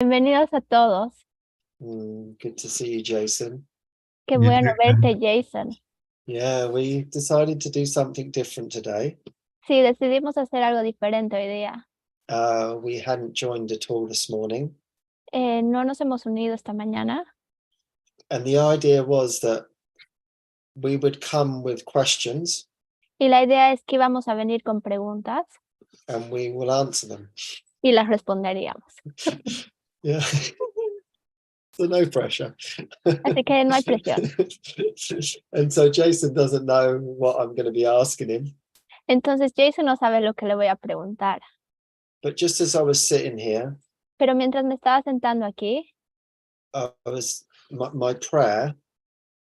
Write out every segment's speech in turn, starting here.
Bienvenidos a todos. Good to see you, Jason. Qué bueno verte, Jason. Yeah, we decided to do something different today. Sí, decidimos hacer algo diferente hoy día. We hadn't joined at all this morning. No nos hemos unido esta mañana And the idea was that we would come with questions y la idea es que íbamos a venir con preguntas and we will answer them. y las responderíamos. Yeah. So no pressure. Así que no hay presión. And so Jason doesn't know what I'm going to be asking him. Entonces Jason no sabe lo que le voy a preguntar. But just as I was sitting here, Pero mientras me estaba sentando aquí, my prayer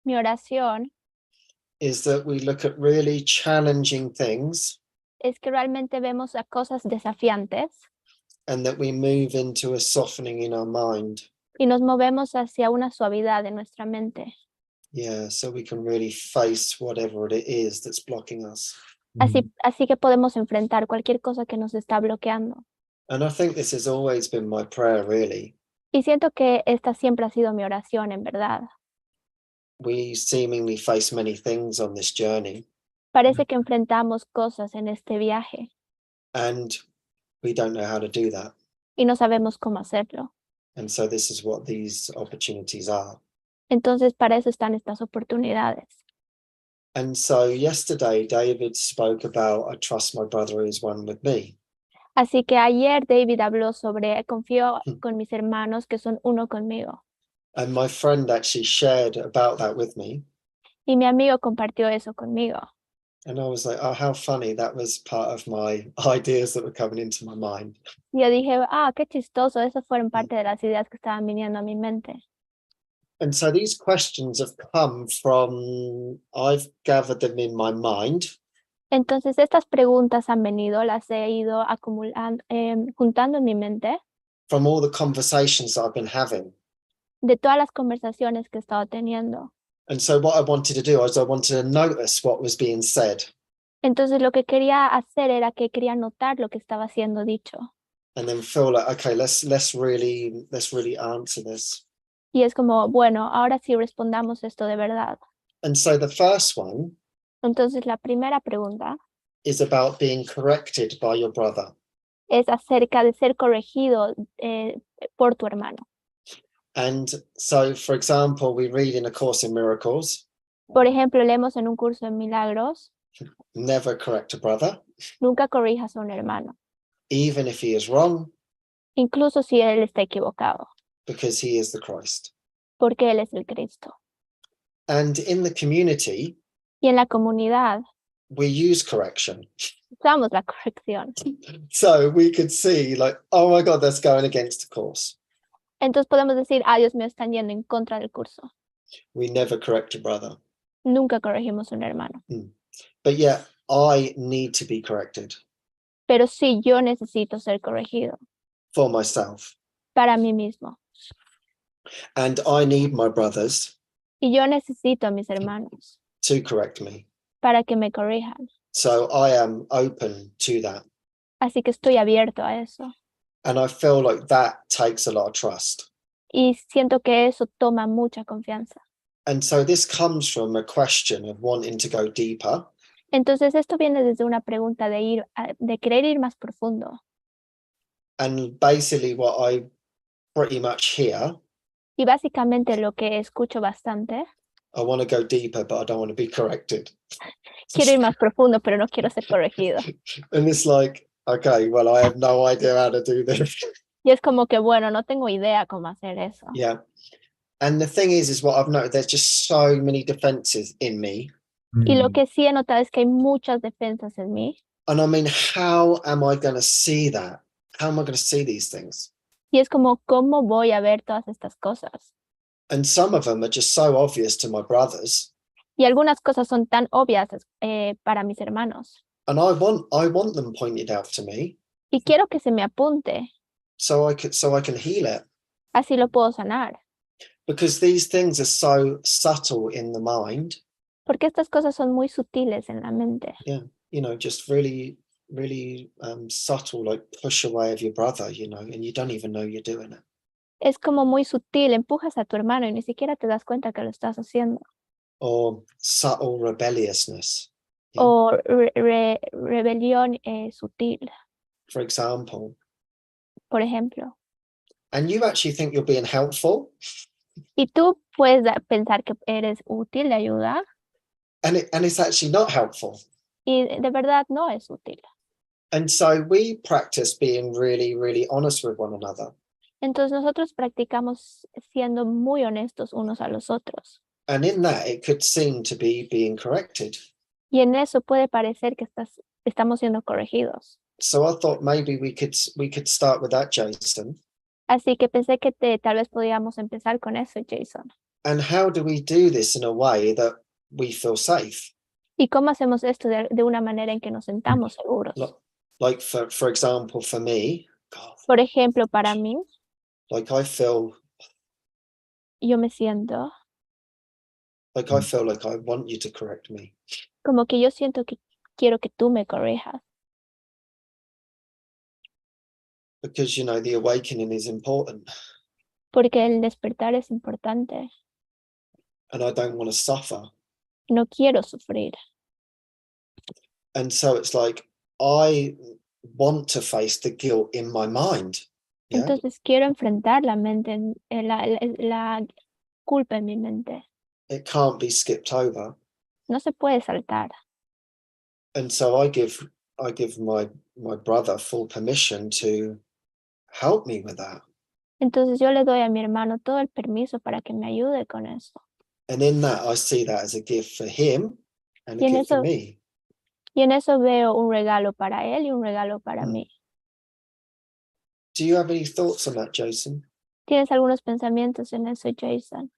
mi oración is that we look at really challenging things es que realmente vemos a cosas desafiantes and that we move into a softening in our mind. y nos movemos hacia una suavidad en nuestra mente. Yeah, so we can really face whatever it is that's blocking us. Así que podemos enfrentar cualquier cosa que nos está bloqueando. And I think this has always been my prayer, really. Y siento que esta siempre ha sido mi oración, en verdad. We seemingly face many things on this journey. Parece que enfrentamos cosas en este viaje And we don't know how to do that. y no sabemos cómo hacerlo. And so this is what these opportunities are. Entonces, para eso están estas oportunidades. And so yesterday, David spoke about, I trust my brother is one with me. Así que ayer David habló sobre confío con mis hermanos que son uno conmigo. And my friend actually shared about that with me. Y mi amigo compartió eso conmigo. And I was like, oh, how funny. That was part of my ideas that were coming into my mind. Y yo dije, qué chistoso, esas fueron parte de las ideas que estaban viniendo a mi mente. And so these questions have come from, I've gathered them in my mind. Entonces estas preguntas han venido, las he ido acumulando, juntando en mi mente. From all the conversations that I've been having. De todas las conversaciones que he estado teniendo. And so what I wanted to do is I wanted to notice what was being said. Entonces lo que quería hacer era que quería notar lo que estaba siendo dicho. And then feel like, okay, let's really answer this. Y es como, bueno, ahora sí respondamos esto de verdad. And so the first one. Entonces la primera pregunta is about being corrected by your brother. Es acerca de ser corregido por tu hermano. And so, for example, we read in A Course in Miracles. Por ejemplo, leemos en un curso de milagros. Never correct a brother. Nunca corrijas a un hermano. Even if he is wrong. Incluso si él está equivocado. Because he is the Christ. Porque él es el Cristo. And in the community. Y en la comunidad. We use correction. Usamos la corrección. So we could see like, oh my God, that's going against the course. Entonces podemos decir, Dios mío, están yendo en contra del curso. We never correct a brother. Nunca corregimos a un hermano. But yeah, I need to be corrected. Pero sí, yo necesito ser corregido. For myself. Para mí mismo. And I need my brothers. Y yo necesito a mis hermanos. To correct me. Para que me corrijan. So I am open to that. Así que estoy abierto a eso. And I feel like that takes a lot of trust. Y siento que eso toma mucha confianza. And so this comes from a question of wanting to go deeper. Entonces esto viene desde una pregunta de querer ir más profundo. And basically what I pretty much hear. Y básicamente lo que escucho bastante. I want to go deeper, but I don't want to be corrected. Quiero ir más profundo, pero no quiero ser corregido. And it's like, okay, well, I have no idea how to do this. Y es como que, bueno, no tengo idea cómo hacer eso. Yeah. And the thing is what I've noticed, there's just so many defenses in me. Y lo que sí he notado es que hay muchas defensas en mí. And I mean, how am I going to see that? How am I going to see these things? Y es como, ¿cómo voy a ver todas estas cosas? And some of them are just so obvious to my brothers. Y algunas cosas son tan obvias para mis hermanos. And I want them pointed out to me. Y quiero que se me apunte. So I can heal it. Así lo puedo sanar. Because these things are so subtle in the mind. Porque estas cosas son muy sutiles en la mente. Yeah, you know, just really subtle, like push away of your brother, you know, and you don't even know you're doing it. Es como muy sutil, empujas a tu hermano y ni siquiera te das cuenta que lo estás haciendo. or subtle rebelliousness. Yeah. O rebelión sutil, For example, por ejemplo. and you actually think you're being helpful, Y tú puedes pensar que eres útil de ayuda and it's actually not helpful. y de verdad no es útil. And so we practice being really, really honest with one another. Entonces nosotros practicamos siendo muy honestos unos a los otros. And in that, it could seem to be being corrected. Y en eso puede parecer que estamos siendo corregidos. So I thought maybe we could start with that, Jason. Así que pensé que tal vez podíamos empezar con eso, Jason. And how do we do this in a way that we feel safe? ¿Y cómo hacemos esto de una manera en que nos sentamos seguros? Like for example, for me, God, Por ejemplo, para mí, like I feel yo me siento like I want you to correct me. como que yo siento que quiero que tú me corrijas. Because, the awakening is important. Porque el despertar es importante. And I don't want to suffer. No quiero sufrir. And so it's like, I want to face the guilt in my mind. Yeah? Entonces quiero enfrentar la mente, la culpa en mi mente. It can't be skipped over. No se puede saltar. And so I give my brother full permission to help me with that. Entonces yo le doy a mi hermano todo el permiso para que me ayude con eso. And in that, I see that as a gift for him and a gift for me. Y en eso veo un regalo para él y un regalo para mí. Do you have any thoughts on that, Jason? ¿Tienes algunos pensamientos en eso, Jason?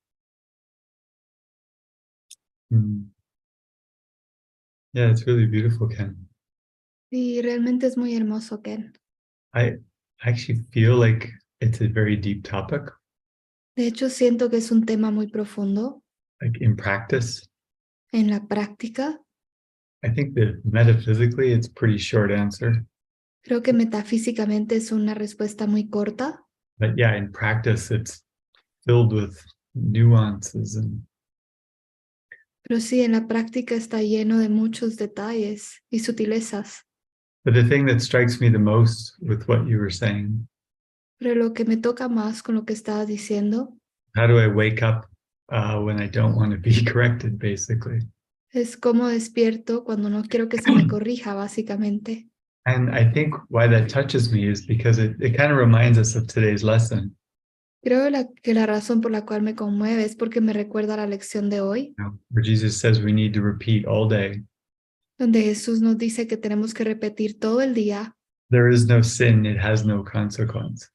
Yeah, it's really beautiful, Ken. Sí, realmente es muy hermoso, Ken. I actually feel like it's a very deep topic. De hecho, siento que es un tema muy profundo. Like in practice, En la práctica, I think that metaphysically it's pretty short answer. creo que metafísicamente es una respuesta muy corta, But yeah, in practice it's filled with nuances pero sí, en la práctica está lleno de muchos detalles y sutilezas. but the thing that strikes me the most with what you were saying, Pero lo que me toca más con lo que estabas diciendo how do I wake up when I don't want to be corrected, basically? es cómo despierto cuando no quiero que se me corrija, básicamente. And I think why that touches me is because it kind of reminds us of today's lesson. Creo que la razón por la cual me conmueve es porque me recuerda la lección de hoy, Where Jesus says we need to repeat all day. donde Jesús nos dice que tenemos que repetir todo el día: There is no sin, it has no consequence.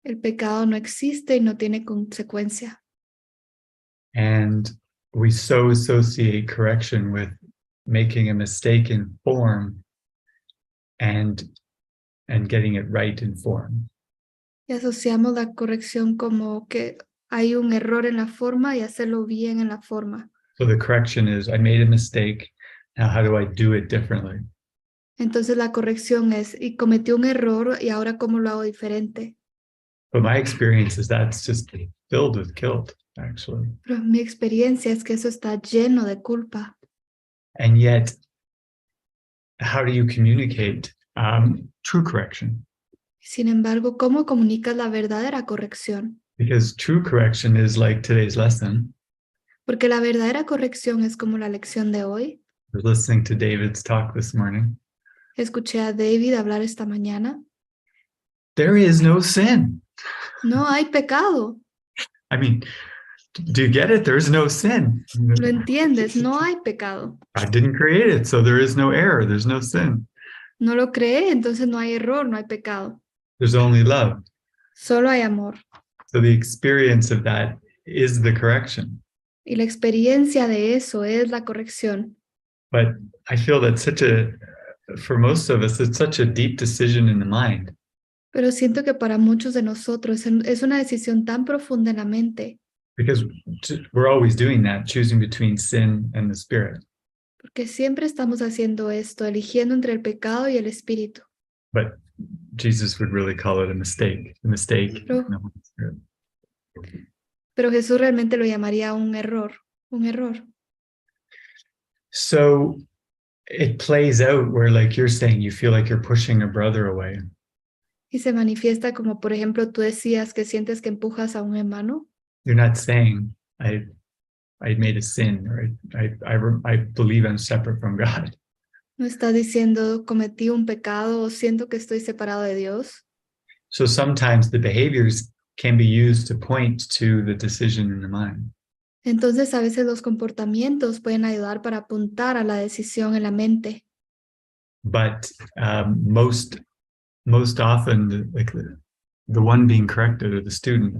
el pecado no existe y no tiene consecuencia. And we so associate correction with making a mistake in form and getting it right in form. Y asociamos la corrección como que hay un error en la forma y hacerlo bien en la forma. So the correction is, I made a mistake, now how do I do it differently? Entonces la corrección es, y cometí un error y ahora cómo lo hago diferente. But my experience is that's just filled with guilt, actually. Pero mi experiencia es que eso está lleno de culpa. And yet, how do you communicate true correction? Sin embargo, ¿cómo comunicas la verdadera corrección? Because true correction is like today's lesson. Porque la verdadera corrección es como la lección de hoy. I was listening to David's talk this morning. Escuché a David hablar esta mañana. There is no sin. No hay pecado. I mean, do you get it? There's no sin. ¿Lo entiendes? No hay pecado. God didn't create it, so there is no error. There's no sin. No lo creé, entonces no hay error, no hay pecado. There's only love. Solo hay amor. So the experience of that is the correction. Y la experiencia de eso es la corrección. But I feel that for most of us, it's such a deep decision in the mind. Pero siento que para muchos de nosotros es una decisión tan profunda en la mente. Because we're always doing that, choosing between sin and the spirit. Porque siempre estamos haciendo esto, eligiendo entre el pecado y el espíritu. But Jesus would really call it a mistake. A mistake. Pero Pero Jesús realmente lo llamaría un error, un error. So it plays out where, like you're saying, you feel like you're pushing a brother away. Y se manifiesta como, por ejemplo, tú decías que sientes que empujas a un hermano. You're not saying, I made a sin, or I believe I'm separate from God. No estás diciendo cometí un pecado o siento que estoy separado de Dios. So sometimes the behaviors can be used to point to the decision in the mind. Entonces a veces los comportamientos pueden ayudar para apuntar a la decisión en la mente. But most often, the one being corrected, or the student,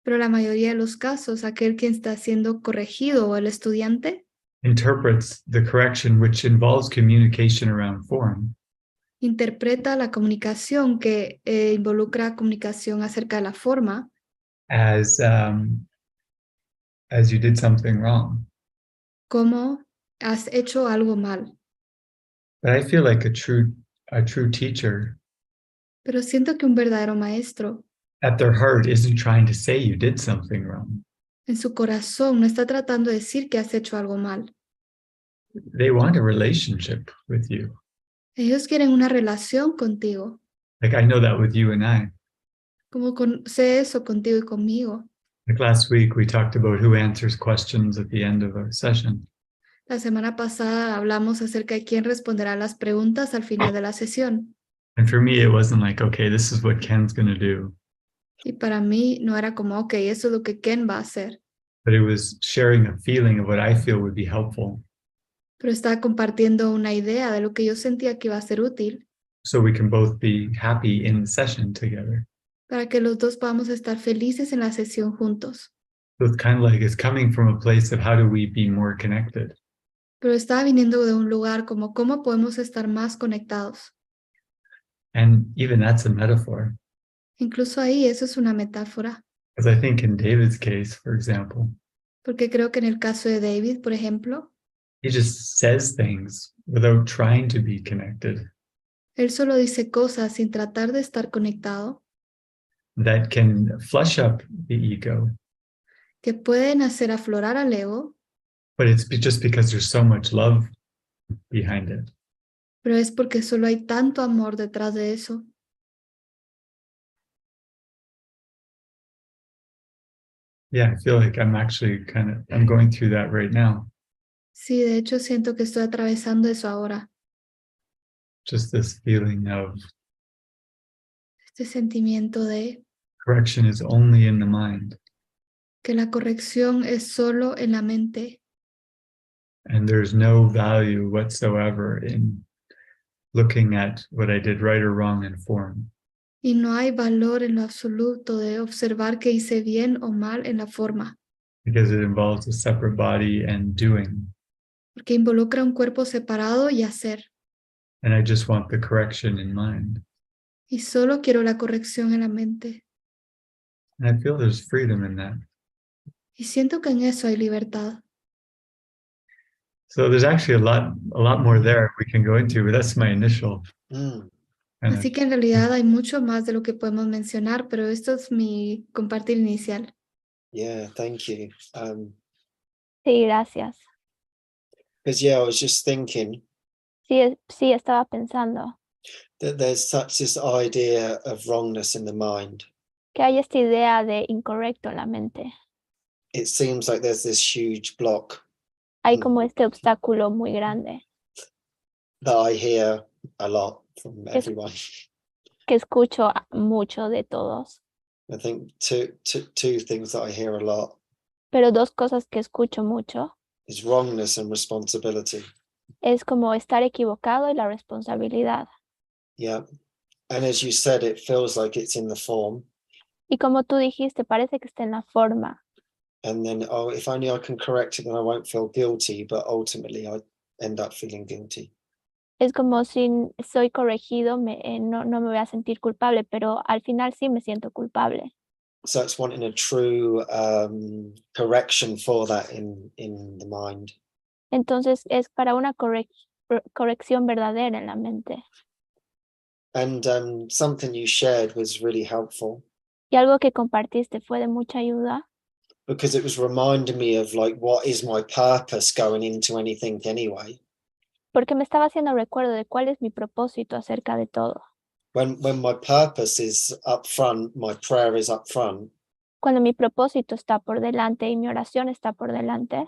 Pero la mayoría de los casos, aquel quien está siendo corregido o el estudiante interprets the correction, which involves communication around form, interpreta la comunicación que involucra comunicación acerca de la forma as you did something wrong. como has hecho algo mal. But I feel like a true teacher Pero siento que un verdadero maestro at their heart isn't trying to say you did something wrong. en su corazón no está tratando de decir que has hecho algo mal. They want a relationship with you. Ellos quieren una relación contigo, Like I know that with you and I. como sé eso contigo y conmigo. Like last week, we talked about who answers questions at the end of a session. La semana pasada hablamos acerca de quién responderá las preguntas al final de la sesión. And for me, it wasn't like, okay, this is what Ken's going to do. Y para mí no era como, ok, eso es lo que Ken va a hacer. But it was sharing a feeling of what I feel would be helpful. Pero estaba compartiendo una idea de lo que yo sentía que iba a ser útil So we can both be happy in the session together. para que los dos podamos estar felices en la sesión juntos. So it's kind of like it's coming from a place of how do we be more connected? Pero estaba viniendo de un lugar como cómo podemos estar más conectados. And even that's a metaphor. Incluso ahí eso es una metáfora. Because I think in David's case, for example, Porque creo que en el caso de David, por ejemplo, he just says things without trying to be connected él solo dice cosas sin tratar de estar conectado, that can flush up the ego. que pueden hacer aflorar al ego, But it's just because there's so much love behind it. pero es porque solo hay tanto amor detrás de eso. Yeah, I feel like I'm going through that right now. Sí, de hecho siento que estoy atravesando eso ahora, Just this feeling of este sentimiento de correction is only in the mind. que la corrección es solo en la mente And there's no value whatsoever in looking at what I did right or wrong in form. y no hay valor en lo absoluto de observar que hice bien o mal en la forma, Because it involves a separate body and doing. porque involucra un cuerpo separado y hacer. And I just want the correction in mind. Y solo quiero la corrección en la mente. And I feel there's freedom in that. Y siento que en eso hay libertad. So there's actually a lot more there we can go into, but that's my initial kind Así que en realidad hay mucho más de lo que podemos mencionar, pero esto es mi compartir inicial. Yeah, thank you. Sí, gracias. Because yeah, I was just thinking Sí, estaba pensando that there's such this idea of wrongness in the mind. que hay esta idea de incorrecto en la mente. It seems like there's this huge block Hay como este obstáculo muy grande that I hear a lot from everyone. que escucho mucho de todos, I think two things that I hear a lot pero dos cosas que escucho mucho is wrongness and responsibility. es como estar equivocado y la responsabilidad. Yeah. And as you said, it feels like it's in the form. Y como tú dijiste, parece que está en la forma. And then, oh, if only I can correct it, then I won't feel guilty. But ultimately, I end up feeling guilty. Es como si soy corregido, no me voy a sentir culpable, pero al final sí me siento culpable. So it's wanting a true correction for that in the mind. Entonces es para una corrección verdadera en la mente. And something you shared was really helpful. Y algo que compartiste fue de mucha ayuda. because it was reminding me of like, what is my purpose going into anything anyway? porque me estaba haciendo recuerdo de cuál es mi propósito acerca de todo. When my purpose is up front, my prayer is up front, Cuando mi propósito está por delante y mi oración está por delante,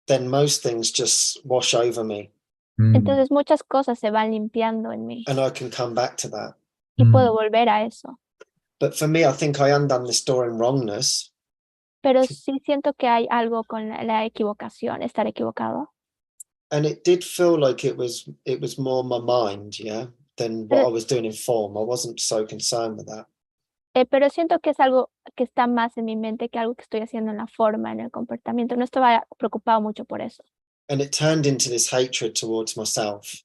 then most things just wash over me Mm. entonces muchas cosas se van limpiando en mí and I can come back to that. y puedo volver a eso. But for me, I think I undone this door in wrongness. Pero sí siento que hay algo con la equivocación, estar equivocado. And it did feel like it was more my mind, yeah, than what Pero- I was doing in form. I wasn't so concerned with that. Pero siento que es algo que está más en mi mente que algo que estoy haciendo en la forma, en el comportamiento. No estaba preocupado mucho por eso. And it turned into this hatred towards myself.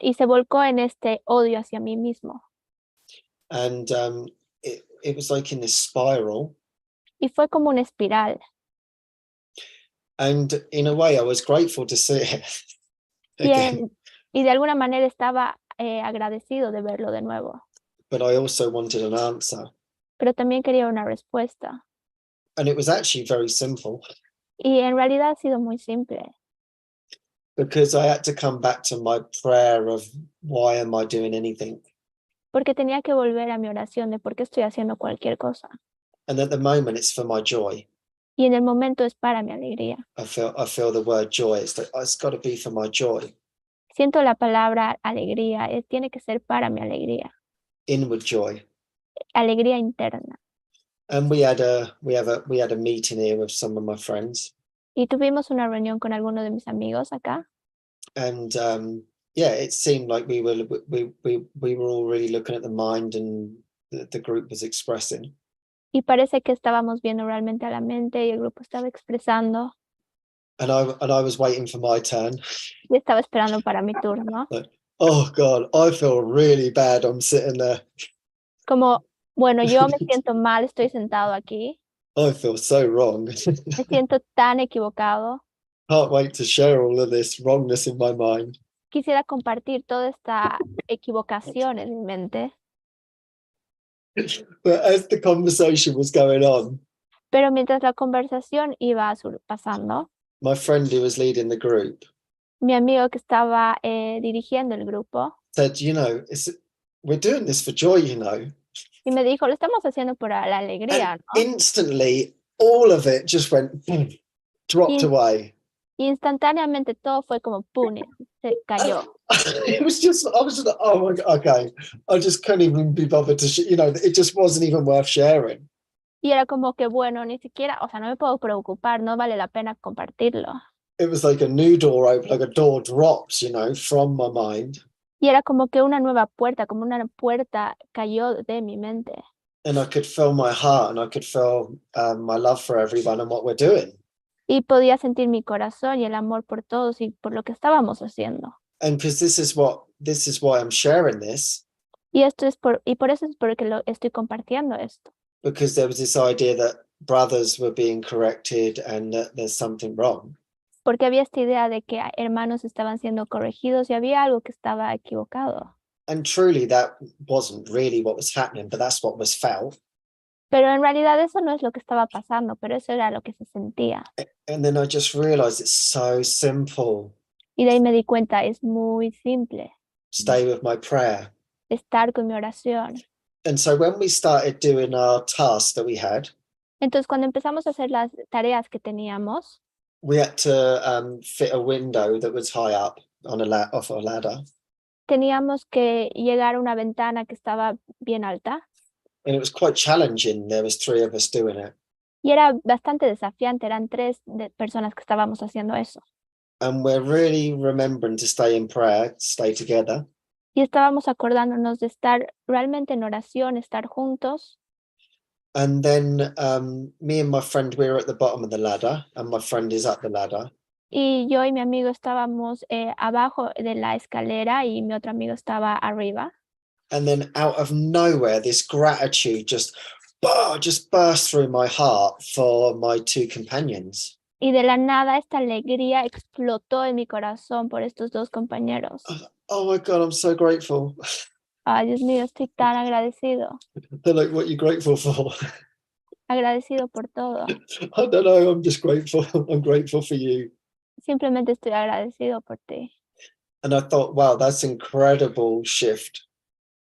Y se volcó en este odio hacia mí mismo. And it was like in this spiral. Y fue como una espiral. And in a way, I was grateful to see it Y, again. y de alguna manera estaba agradecido de verlo de nuevo. But I also wanted an answer. Pero también quería una respuesta. And it was actually very simple, Y en realidad ha sido muy simple. because I had to come back to my prayer of why am I doing anything? Porque tenía que volver a mi oración de por qué estoy haciendo cualquier cosa. And at the moment, it's for my joy. Y en el momento es para mi alegría. I feel the word joy. It's got to be for my joy, Siento la palabra alegría. Tiene que ser para mi alegría. inward joy. Alegría interna. And we had a meeting here with some of my friends. Y tuvimos una reunión con algunos de mis amigos acá. And yeah, it seemed like we were all really looking at the mind, and the group was expressing. Y parece que estábamos viendo realmente a la mente y el grupo estaba expresando. And I was waiting for my turn. Y estaba esperando para mi turno. Oh God, I feel really bad. I'm sitting there. Como, bueno, yo me siento mal, estoy sentado aquí. I feel so wrong. Me siento tan equivocado. Can't wait to share all of this wrongness in my mind. Quisiera compartir toda esta equivocación en mi mente. But as the conversation was going on, Pero mientras la conversación iba pasando, my friend who was leading the group mi amigo que estaba dirigiendo el grupo said, you know, we're doing this for joy, you know. y me dijo, lo estamos haciendo por la alegría, And ¿no? instantly, all of it just went, boom, dropped Y- away. Instantáneamente todo fue como pum, se cayó. I was just like, oh my God, okay. I just couldn't even be bothered to, you know, it just wasn't even worth sharing. Y era como que, bueno, ni siquiera, o sea, no me puedo preocupar, no vale la pena compartirlo. It was like a new door opened, like a door dropped, you know, from my mind. Y era como que una nueva puerta, como una puerta cayó de mi mente. And I could feel my heart, and I could feel my love for everyone and what we're doing. Y podía sentir mi corazón y el amor por todos y por lo que estábamos haciendo. And because this is why I'm sharing this, Y por eso es porque lo estoy compartiendo esto. because there was this idea that brothers were being corrected and that there's something wrong. Porque había esta idea de que hermanos estaban siendo corregidos y había algo que estaba equivocado. And truly, that wasn't really what was happening, but that's what was felt. Pero en realidad eso no es lo que estaba pasando, pero eso era lo que se sentía. And then I just realized it's so simple. Y de ahí me di cuenta, es muy simple, Stay with my prayer. estar con mi oración. And so when we started doing our tasks that we had, Entonces cuando empezamos a hacer las tareas que teníamos, we had to fit a window that was high up on off a ladder. teníamos que llegar a una ventana que estaba bien alta. And it was quite challenging. There was 3 of us doing it. Y era bastante desafiante, eran 3 personas que estábamos haciendo eso. And we're really remembering to stay in prayer, stay together. Y estábamos acordándonos de estar realmente en oración, estar juntos. And then me and my friend, we were at the bottom of the ladder, and my friend is up the ladder. Y yo y mi amigo estábamos abajo de la escalera y mi otro amigo estaba arriba. And then out of nowhere, this gratitude just burst through my heart for my 2 companions. Y de la nada esta alegría explotó en mi corazón por estos 2 compañeros. Oh my God, I'm so grateful. Ay, Dios mío, estoy tan agradecido. They're like, what are you grateful for? agradecido por todo. I don't know, I'm just grateful. I'm grateful for you. Simplemente estoy agradecido por ti. And I thought, wow, that's incredible shift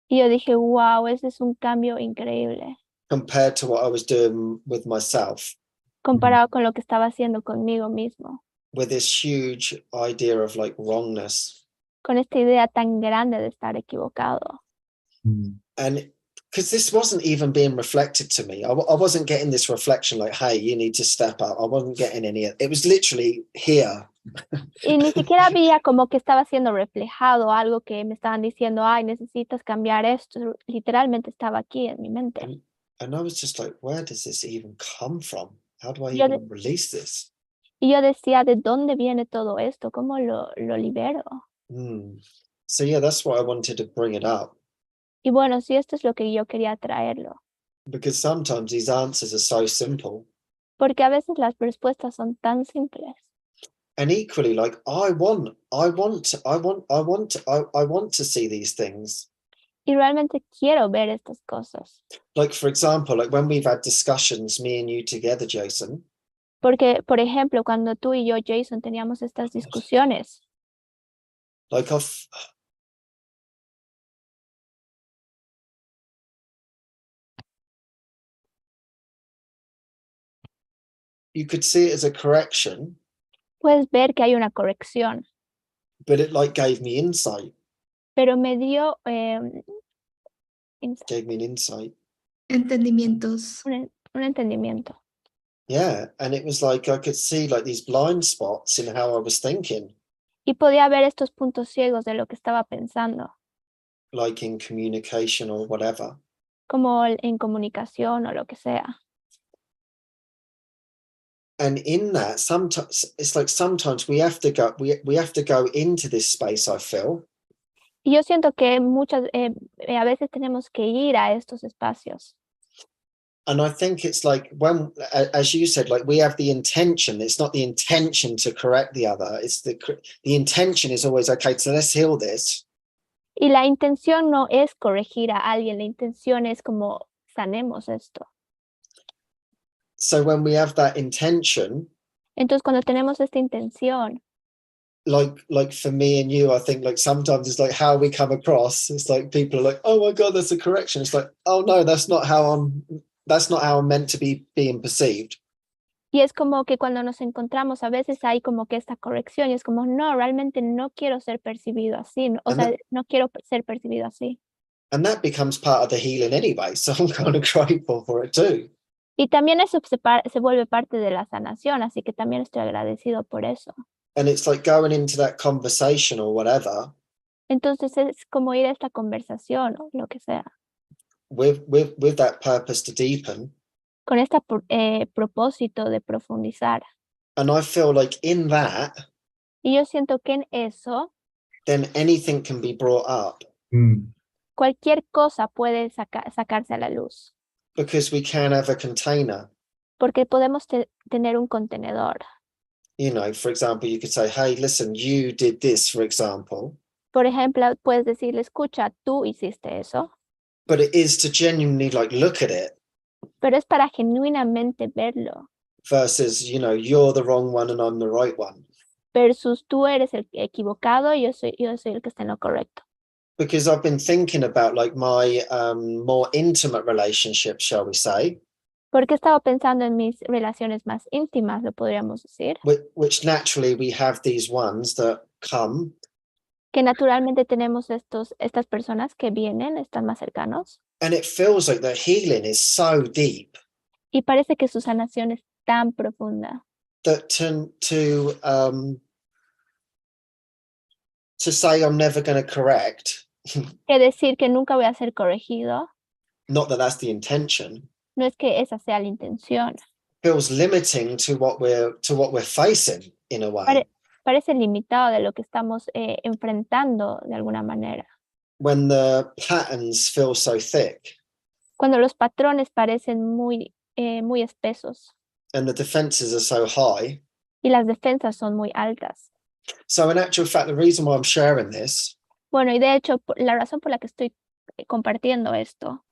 Y yo dije, wow, ese es un cambio increíble compared to what I was doing with myself, comparado con lo que estaba haciendo conmigo mismo, with this huge idea of like wrongness. con esta idea tan grande de estar equivocado. And because this wasn't even being reflected to me, I wasn't getting this reflection like, hey, you need to step up. I wasn't getting any. It was literally here. Y ni siquiera había como que estaba siendo reflejado algo que me estaban diciendo, ay, necesitas cambiar esto. Literalmente estaba aquí en mi mente. And I was just like, where does this even come from? How do I Yo even release this? Y yo decía, ¿de dónde viene todo esto? ¿Cómo lo libero? So yeah, that's why I wanted to bring it up. Y bueno, sí, esto es lo que yo quería traerlo. Because sometimes these answers are so simple. Porque a veces las respuestas son tan simples. And equally, like I want to see these things. Y realmente quiero ver estas cosas. Like, for example, like when we've had discussions, me and you together, Jason. Porque, por ejemplo, cuando tú y yo, Jason, teníamos estas discusiones, Like you could see it as a correction, puedes ver que hay una corrección, but it like gave me insight. pero me dio Gave me an insight. Entendimientos. un entendimiento. Yeah, and it was like I could see like these blind spots in how I was thinking. Y podía ver estos puntos ciegos de lo que estaba pensando, Like in communication or whatever. como en comunicación o lo que sea. And in that, sometimes it's like sometimes we have to go into this space, I feel. Y yo siento que a veces tenemos que ir a estos espacios. And I think it's like when, as you said, like we have the intention. It's not the intention to correct the other. It's the intention is always, okay, so let's heal this. Y la intención no es corregir a alguien, la intención es como sanemos esto. So when we have that intention, Entonces cuando tenemos esta intención, like for me and you, I think like sometimes it's like how we come across. It's like people are like, oh my God, that's a correction. It's like, oh no, that's not how I'm meant to be being perceived. y es como que cuando nos encontramos a veces hay como que esta corrección y es como, no, realmente no quiero ser percibido así, o sea, no quiero ser percibido así. And that becomes part of the healing anyway. So I'm kind of grateful for it too. Y también eso se vuelve parte de la sanación, así que también estoy agradecido por eso. And it's like going into that conversation or whatever. Entonces es como ir a esta conversación o lo que sea. With that purpose to deepen. Con este propósito de profundizar. And I feel like in that. Y yo siento que en eso. Then anything can be brought up. Cualquier cosa puede sacarse a la luz. Because we can have a container. Porque podemos tener un contenedor. You know, for example, you could say, hey, listen, you did this, for example. Por ejemplo, puedes decirle, escucha, tú hiciste eso. But it is to genuinely like look at it. Pero es para genuinamente verlo. Versus, you know, you're the wrong one and I'm the right one. Versus tú eres el equivocado y yo soy el que está en lo correcto. Because I've been thinking about like my more intimate relationships, shall we say. Porque he estado pensando en mis relaciones más íntimas, lo podríamos decir. Which naturally we have these ones that come. Que naturalmente tenemos estas personas que vienen, están más cercanos. And it feels like the healing is so deep. Y parece que su sanación es tan profunda. That to say I'm never going to correct. Que decir que nunca voy a ser corregido. Not that that's the intention. No es que esa sea la intención. Feels limiting to what we're facing in a way. Parece limitado de lo que estamos enfrentando de alguna manera. When the patterns feel so thick. Cuando los patrones parecen muy espesos. And the defenses are so high. Y las defensas son muy altas. So in actual fact, the reason why I'm sharing this. Bueno, y de hecho, la razón por la que estoy compartiendo esto.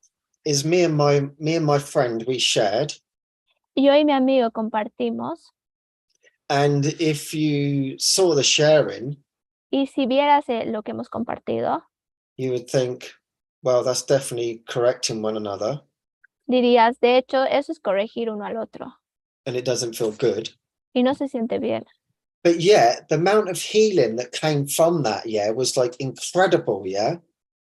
Is me and my friend, we shared. yo y mi amigo compartimos, and if you saw the sharing, y si vieras lo que hemos compartido, you would think, well, that's definitely correcting one another, dirías, de hecho, eso es corregir uno al otro, and it doesn't feel good. y no se siente bien. But yeah, the amount of healing that came from that, yeah, was like incredible, yeah?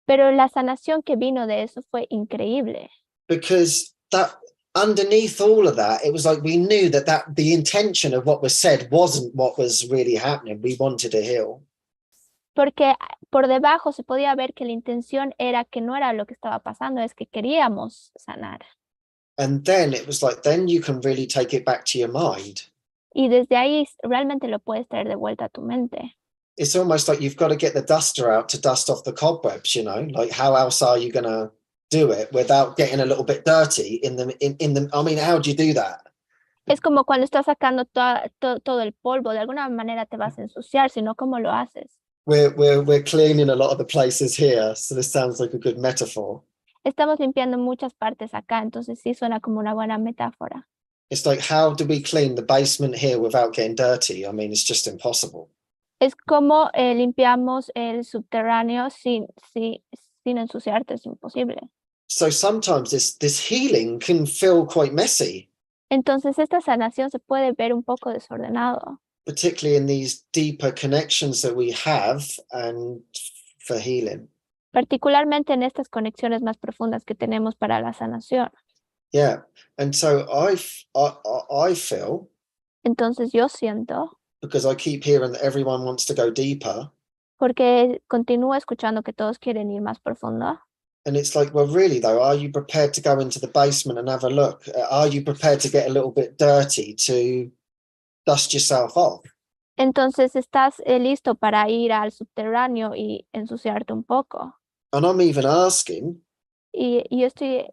Pero la sanación que vino de eso fue increíble. Because that underneath all of that, it was like we knew that the intention of what was said wasn't what was really happening. We wanted to heal. Porque por debajo se podía ver que la intención era que no era lo que estaba pasando, es que queríamos sanar. And then it was like, then you can really take it back to your mind. Y desde ahí realmente lo puedes traer de vuelta a tu mente. It's almost like you've got to get the duster out to dust off the cobwebs, you know, like how else are you going to do it without getting a little bit dirty in the, I mean, how do you do that? Es como cuando estás sacando todo el polvo, de alguna manera te vas a ensuciar, sino cómo lo haces. We're cleaning a lot of the places here, so this sounds like a good metaphor. Estamos limpiando muchas partes acá, entonces sí suena como una buena metáfora. It's like, how do we clean the basement here without getting dirty? I mean, it's just impossible. Es como limpiamos el subterráneo sin ensuciarte, es imposible. So sometimes this healing can feel quite messy, Entonces esta sanación se puede ver un poco desordenado, particularly in these deeper connections that we have and for healing. particularmente en estas conexiones más profundas que tenemos para la sanación. Yeah. And so I feel, Entonces yo siento, because I keep hearing that everyone wants to go deeper, porque continúo escuchando que todos quieren ir más profundo. and it's like, well, really though, are you prepared to go into the basement and have a look? Are you prepared to get a little bit dirty to dust yourself off? Entonces estás listo para ir al subterráneo y ensuciarte un poco. And I'm even asking, Y yo estoy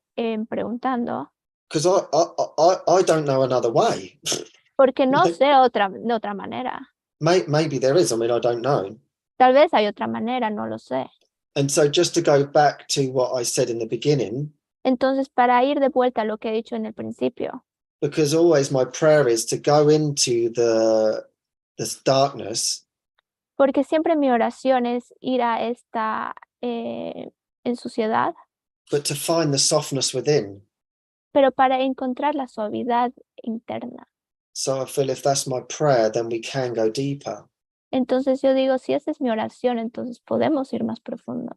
preguntando, because I don't know another way. porque no sé de otra manera. Maybe there is, I mean, I don't know. Tal vez hay otra manera, no lo sé. And so just to go back to what I said in the beginning, Entonces, para ir de vuelta a lo que he dicho en el principio, because always my prayer is to go into this darkness, porque siempre mi oración es ir a esta en suciedad, but to find the softness within. pero para encontrar la suavidad interna. So I feel if that's my prayer, then we can go deeper. Entonces yo digo, si esa es mi oración, entonces podemos ir más profundo.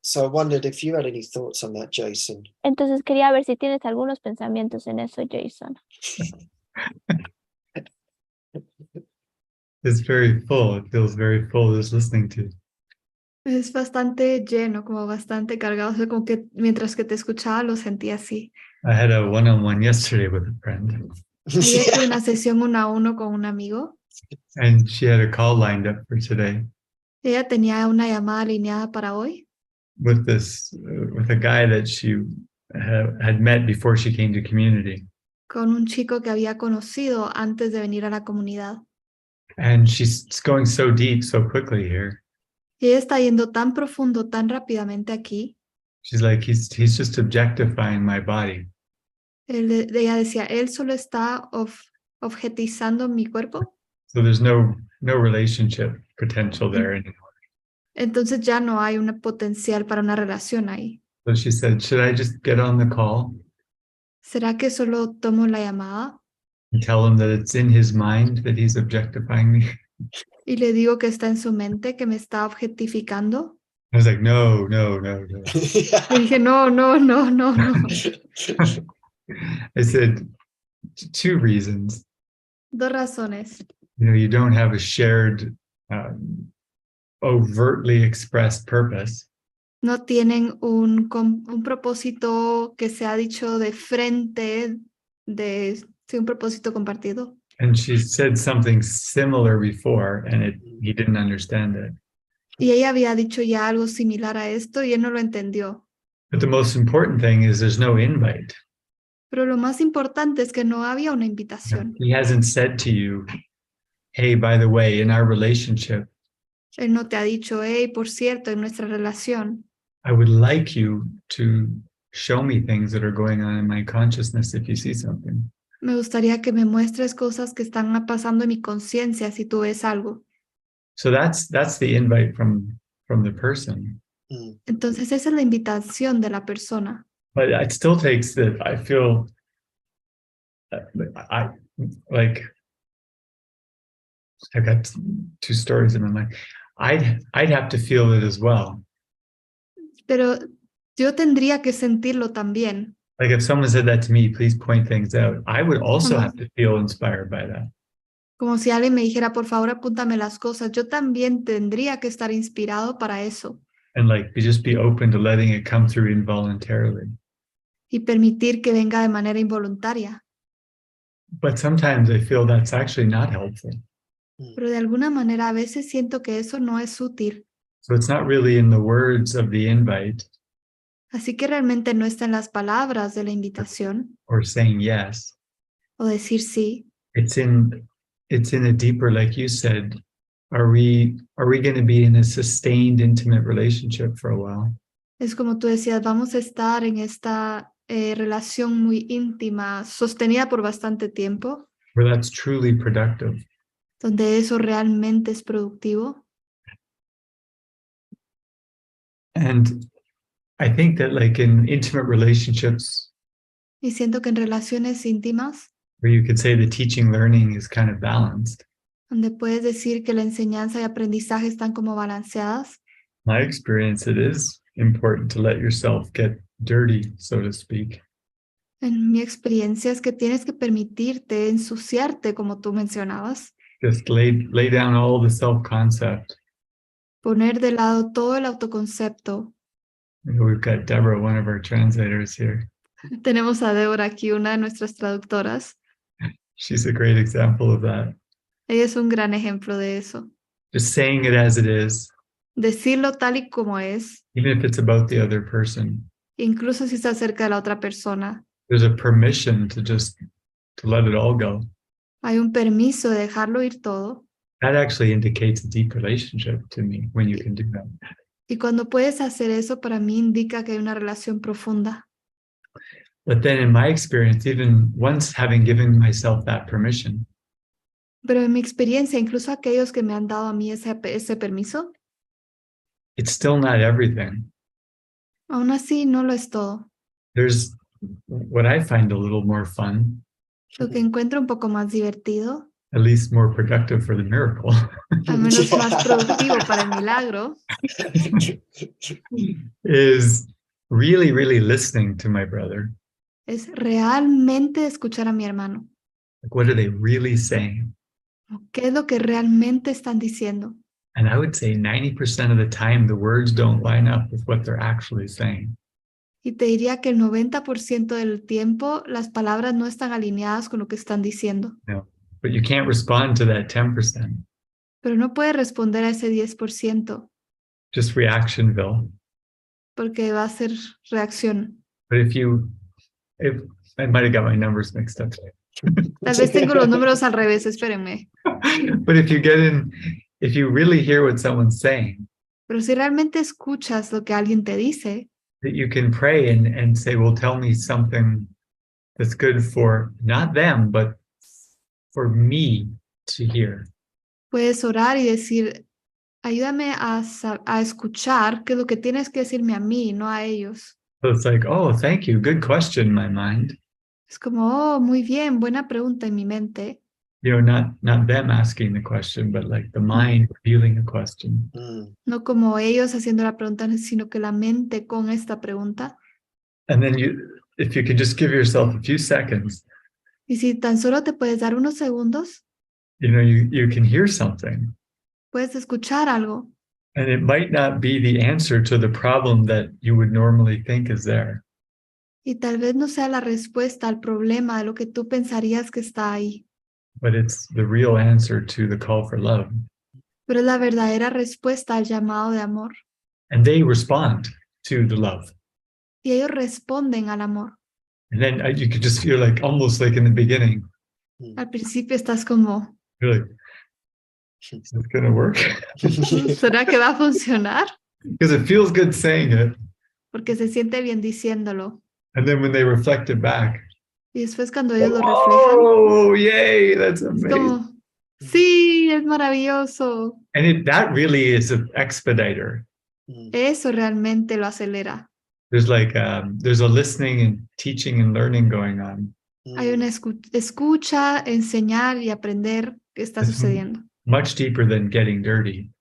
So I wondered if you had any thoughts on that, Jason. Entonces quería ver si tienes algunos pensamientos en eso, Jason. It's very full. It feels very full just listening to. Es bastante lleno, como bastante cargado. O sea, como que mientras que te escuchaba lo sentía así. I had a one-on-one yesterday with a friend, Ayer tuve una sesión 1 a 1 con un amigo. and she had a call lined up for today Ella tenía una llamada alineada para hoy with with a guy that she had met before she came to community. con un chico que había conocido antes de venir a la comunidad. And she's going so deep so quickly here. Y ella está yendo tan profundo, tan rápidamente aquí. She's like, he's just objectifying my body. Ella decía, él solo está objetizando mi cuerpo. So there's no relationship potential there anymore. Entonces ya no hay un potencial para una relación ahí. So she said, should I just get on the call ¿Será que solo tomo la llamada and tell him that it's in his mind that he's objectifying me? y le digo que está en su mente, que me está objetificando? I was like, no. Le dije, no. I said, 2 reasons. 2 razones. You don't have a shared, overtly expressed purpose. No tienen un propósito que se ha dicho de frente, un propósito compartido. And she said something similar before, and he didn't understand it. Y ella había dicho ya algo similar a esto y él no lo entendió. But the most important thing is there's no invite. Pero lo más importante es que no había una invitación. He hasn't said to you, hey, by the way, in our relationship, Él no te ha dicho, hey, por cierto, en nuestra relación, I would like you to show me things that are going on in my consciousness if you see something. Me gustaría que me muestres cosas que están pasando en mi conciencia si tú ves algo. So that's the invite from the person. Mm. Entonces esa es la invitación de la persona. But it still takes that. I feel I like I've got two stories in my mind. I'd have to feel it as well. Pero yo tendría que sentirlo también. Like if someone said that to me, please point things out, I would also Como, have to feel inspired by that. como si alguien me dijera, por favor, apúntame las cosas. Yo también tendría que estar inspirado para eso. And like just be open to letting it come through involuntarily. Y permitir que venga de manera involuntaria. But sometimes I feel that's actually not helpful. Pero de alguna manera a veces siento que eso no es útil. So it's not really in the words of the invite Así que realmente no está en las palabras de la invitación or saying yes. o decir sí. It's in a deeper, like you said, are we going to be in a sustained intimate relationship for a while? Es como tú decías, vamos a estar en esta relación muy íntima, sostenida por bastante tiempo, Where that's truly productive. donde eso realmente es productivo. And I think that like in intimate relationships, Y siento que en relaciones íntimas, where you could say the teaching learning is kind of balanced, donde puedes decir que la enseñanza y aprendizaje están como balanceadas, my experience, it is important to let yourself get dirty, so to speak. en mi experiencia es que tienes que permitirte ensuciarte, como tú mencionabas, Just lay down all the self-concept. poner de lado todo el autoconcepto. You know, we've got Deborah, one of our translators here. Tenemos a Débora aquí, una de nuestras traductoras. She's a great example of that. Ella es un gran ejemplo de eso. Just saying it as it is, Decirlo tal y como es, even if it's about the other person. incluso si está cerca de la otra persona. There's a permission to let it all go. Hay un permiso de dejarlo ir todo. That actually indicates a deep relationship to me when you can do that. Y cuando puedes hacer eso, para mí indica que hay una relación profunda. But then in my experience, even once having given myself that permission, Pero en mi experiencia, incluso aquellos que me han dado a mí ese permiso, it's still not everything. aún así no lo es todo. There's what I find a little more fun, Lo que encuentro un poco más divertido, at least more productive for the miracle, al menos más productivo para el milagro, is really, really listening to my brother. es realmente escuchar a mi hermano. Like, what are they really saying? ¿Qué es lo que realmente están diciendo? And I would say 90% of the time, the words don't line up with what they're actually saying. Y te diría que el 90% del tiempo las palabras no están alineadas con lo que están diciendo. No, but you can't respond to that 10%. Pero no puedes responder a ese 10% Just reactionville. porque va a ser reacción. But if I might have got my numbers mixed up. Tal vez tengo los números al revés, espérenme. But if you really hear what someone's saying, Pero si realmente escuchas lo que alguien te dice, that you can pray and say, well, tell me something that's good for not them, but for me to hear. puedes orar y decir, ayúdame a escuchar qué es lo que tienes que decirme a mí, no a ellos. So it's like, oh, thank you. Good question, my mind. Es como, oh, muy bien, buena pregunta en mi mente. You know, not them asking the question, but like the mind revealing a question. No como ellos haciendo la pregunta, sino que la mente con esta pregunta. And then if you can just give yourself a few seconds, Y si tan solo te puedes dar unos segundos, you know, you can hear something. puedes escuchar algo. And it might not be the answer to the problem that you would normally think is there. Y tal vez no sea la respuesta al problema de lo que tú pensarías que está ahí. But it's the real answer to the call for love. Pero es la verdadera respuesta al llamado de amor. And they respond to the love. Y ellos responden al amor. And then you could just feel like, almost like in the beginning, Al principio estás como, you're like, is this going to work? ¿será que va a funcionar? Because it feels good saying it. Porque se siente bien diciéndolo. And then when they reflect it back, Y después cuando ellos lo reflejan, Oh, yay, that's es amazing. como, sí, es maravilloso. And that really is an expediter. Eso realmente lo acelera. There's like there's a listening and teaching and learning going on. Hay una escucha, enseñar y aprender que está It's sucediendo. much deeper than getting dirty.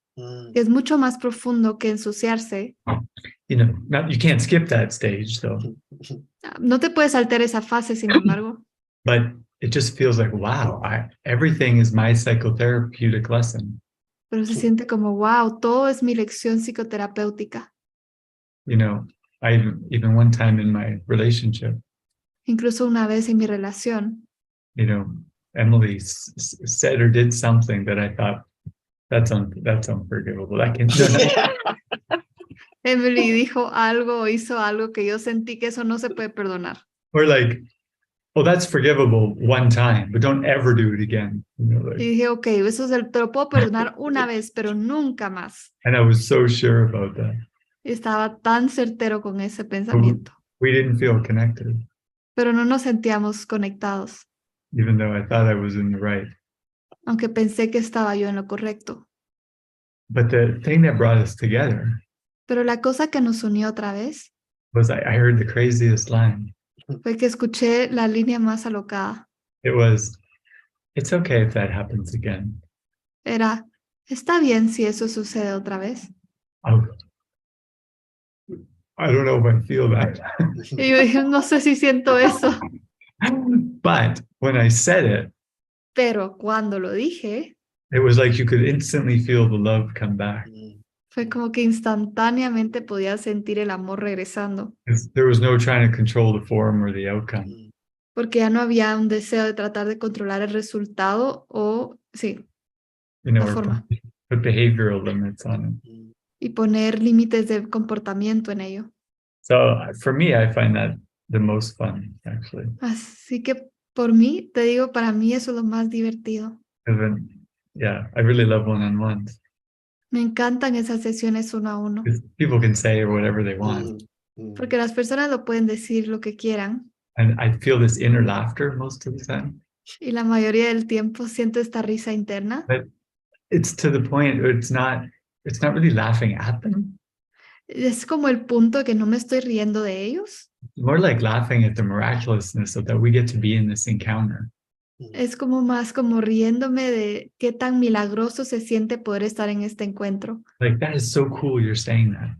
Que es mucho más profundo que ensuciarse. You know, you can't skip that stage though. No te puedes saltar esa fase, sin embargo. But it just feels like, wow, everything is my psychotherapeutic lesson. Pero se siente como, wow, todo es mi lección psicoterapéutica. You know, I even one time in my relationship, Incluso una vez en mi relación, you know, Emily said or did something that I thought that's unforgivable. I can Emily dijo algo o hizo algo que yo sentí que eso no se puede perdonar. or like, well, that's forgivable one time, but don't ever do it again. You know, like, Y dije, ok, eso te lo puedo perdonar una vez, pero nunca más. and I was so sure about that. Y estaba tan certero con ese pensamiento. We didn't feel connected, Pero no nos sentíamos conectados, even though I thought I was in the right. aunque pensé que estaba yo en lo correcto. But the thing that brought us together Pero la cosa que nos unió otra vez was I heard the craziest line. fue que escuché la línea más alocada. It was, it's okay if that happens again. Era, ¿está bien si eso sucede otra vez? Oh, I don't know if I feel that. Y yo dije, no sé si siento eso. But when I said it, Pero cuando lo dije, it was like you could instantly feel the love come back. fue como que instantáneamente podía sentir el amor regresando. There was no trying to control the form or the outcome. Porque ya no había un deseo de tratar de controlar el resultado o, sí, You know, la or forma. put behavioral limits on it. Y poner límites de comportamiento en ello. So for me, I find that the most fun, actually. Así que por mí, te digo, para mí eso es lo más divertido. Yeah, I really love one-on-ones. Me encantan esas sesiones uno a uno. People can say whatever they want. Porque las personas lo pueden decir lo que quieran. And I feel this inner laughter most of the time. Y la mayoría del tiempo siento esta risa interna. But it's to the point where it's not really laughing at them. Es como el punto que no me estoy riendo de ellos. More like laughing at the miraculousness of that we get to be in this encounter. Es como más como riéndome de qué tan milagroso se siente poder estar en este encuentro. Like, that is so cool you're saying that.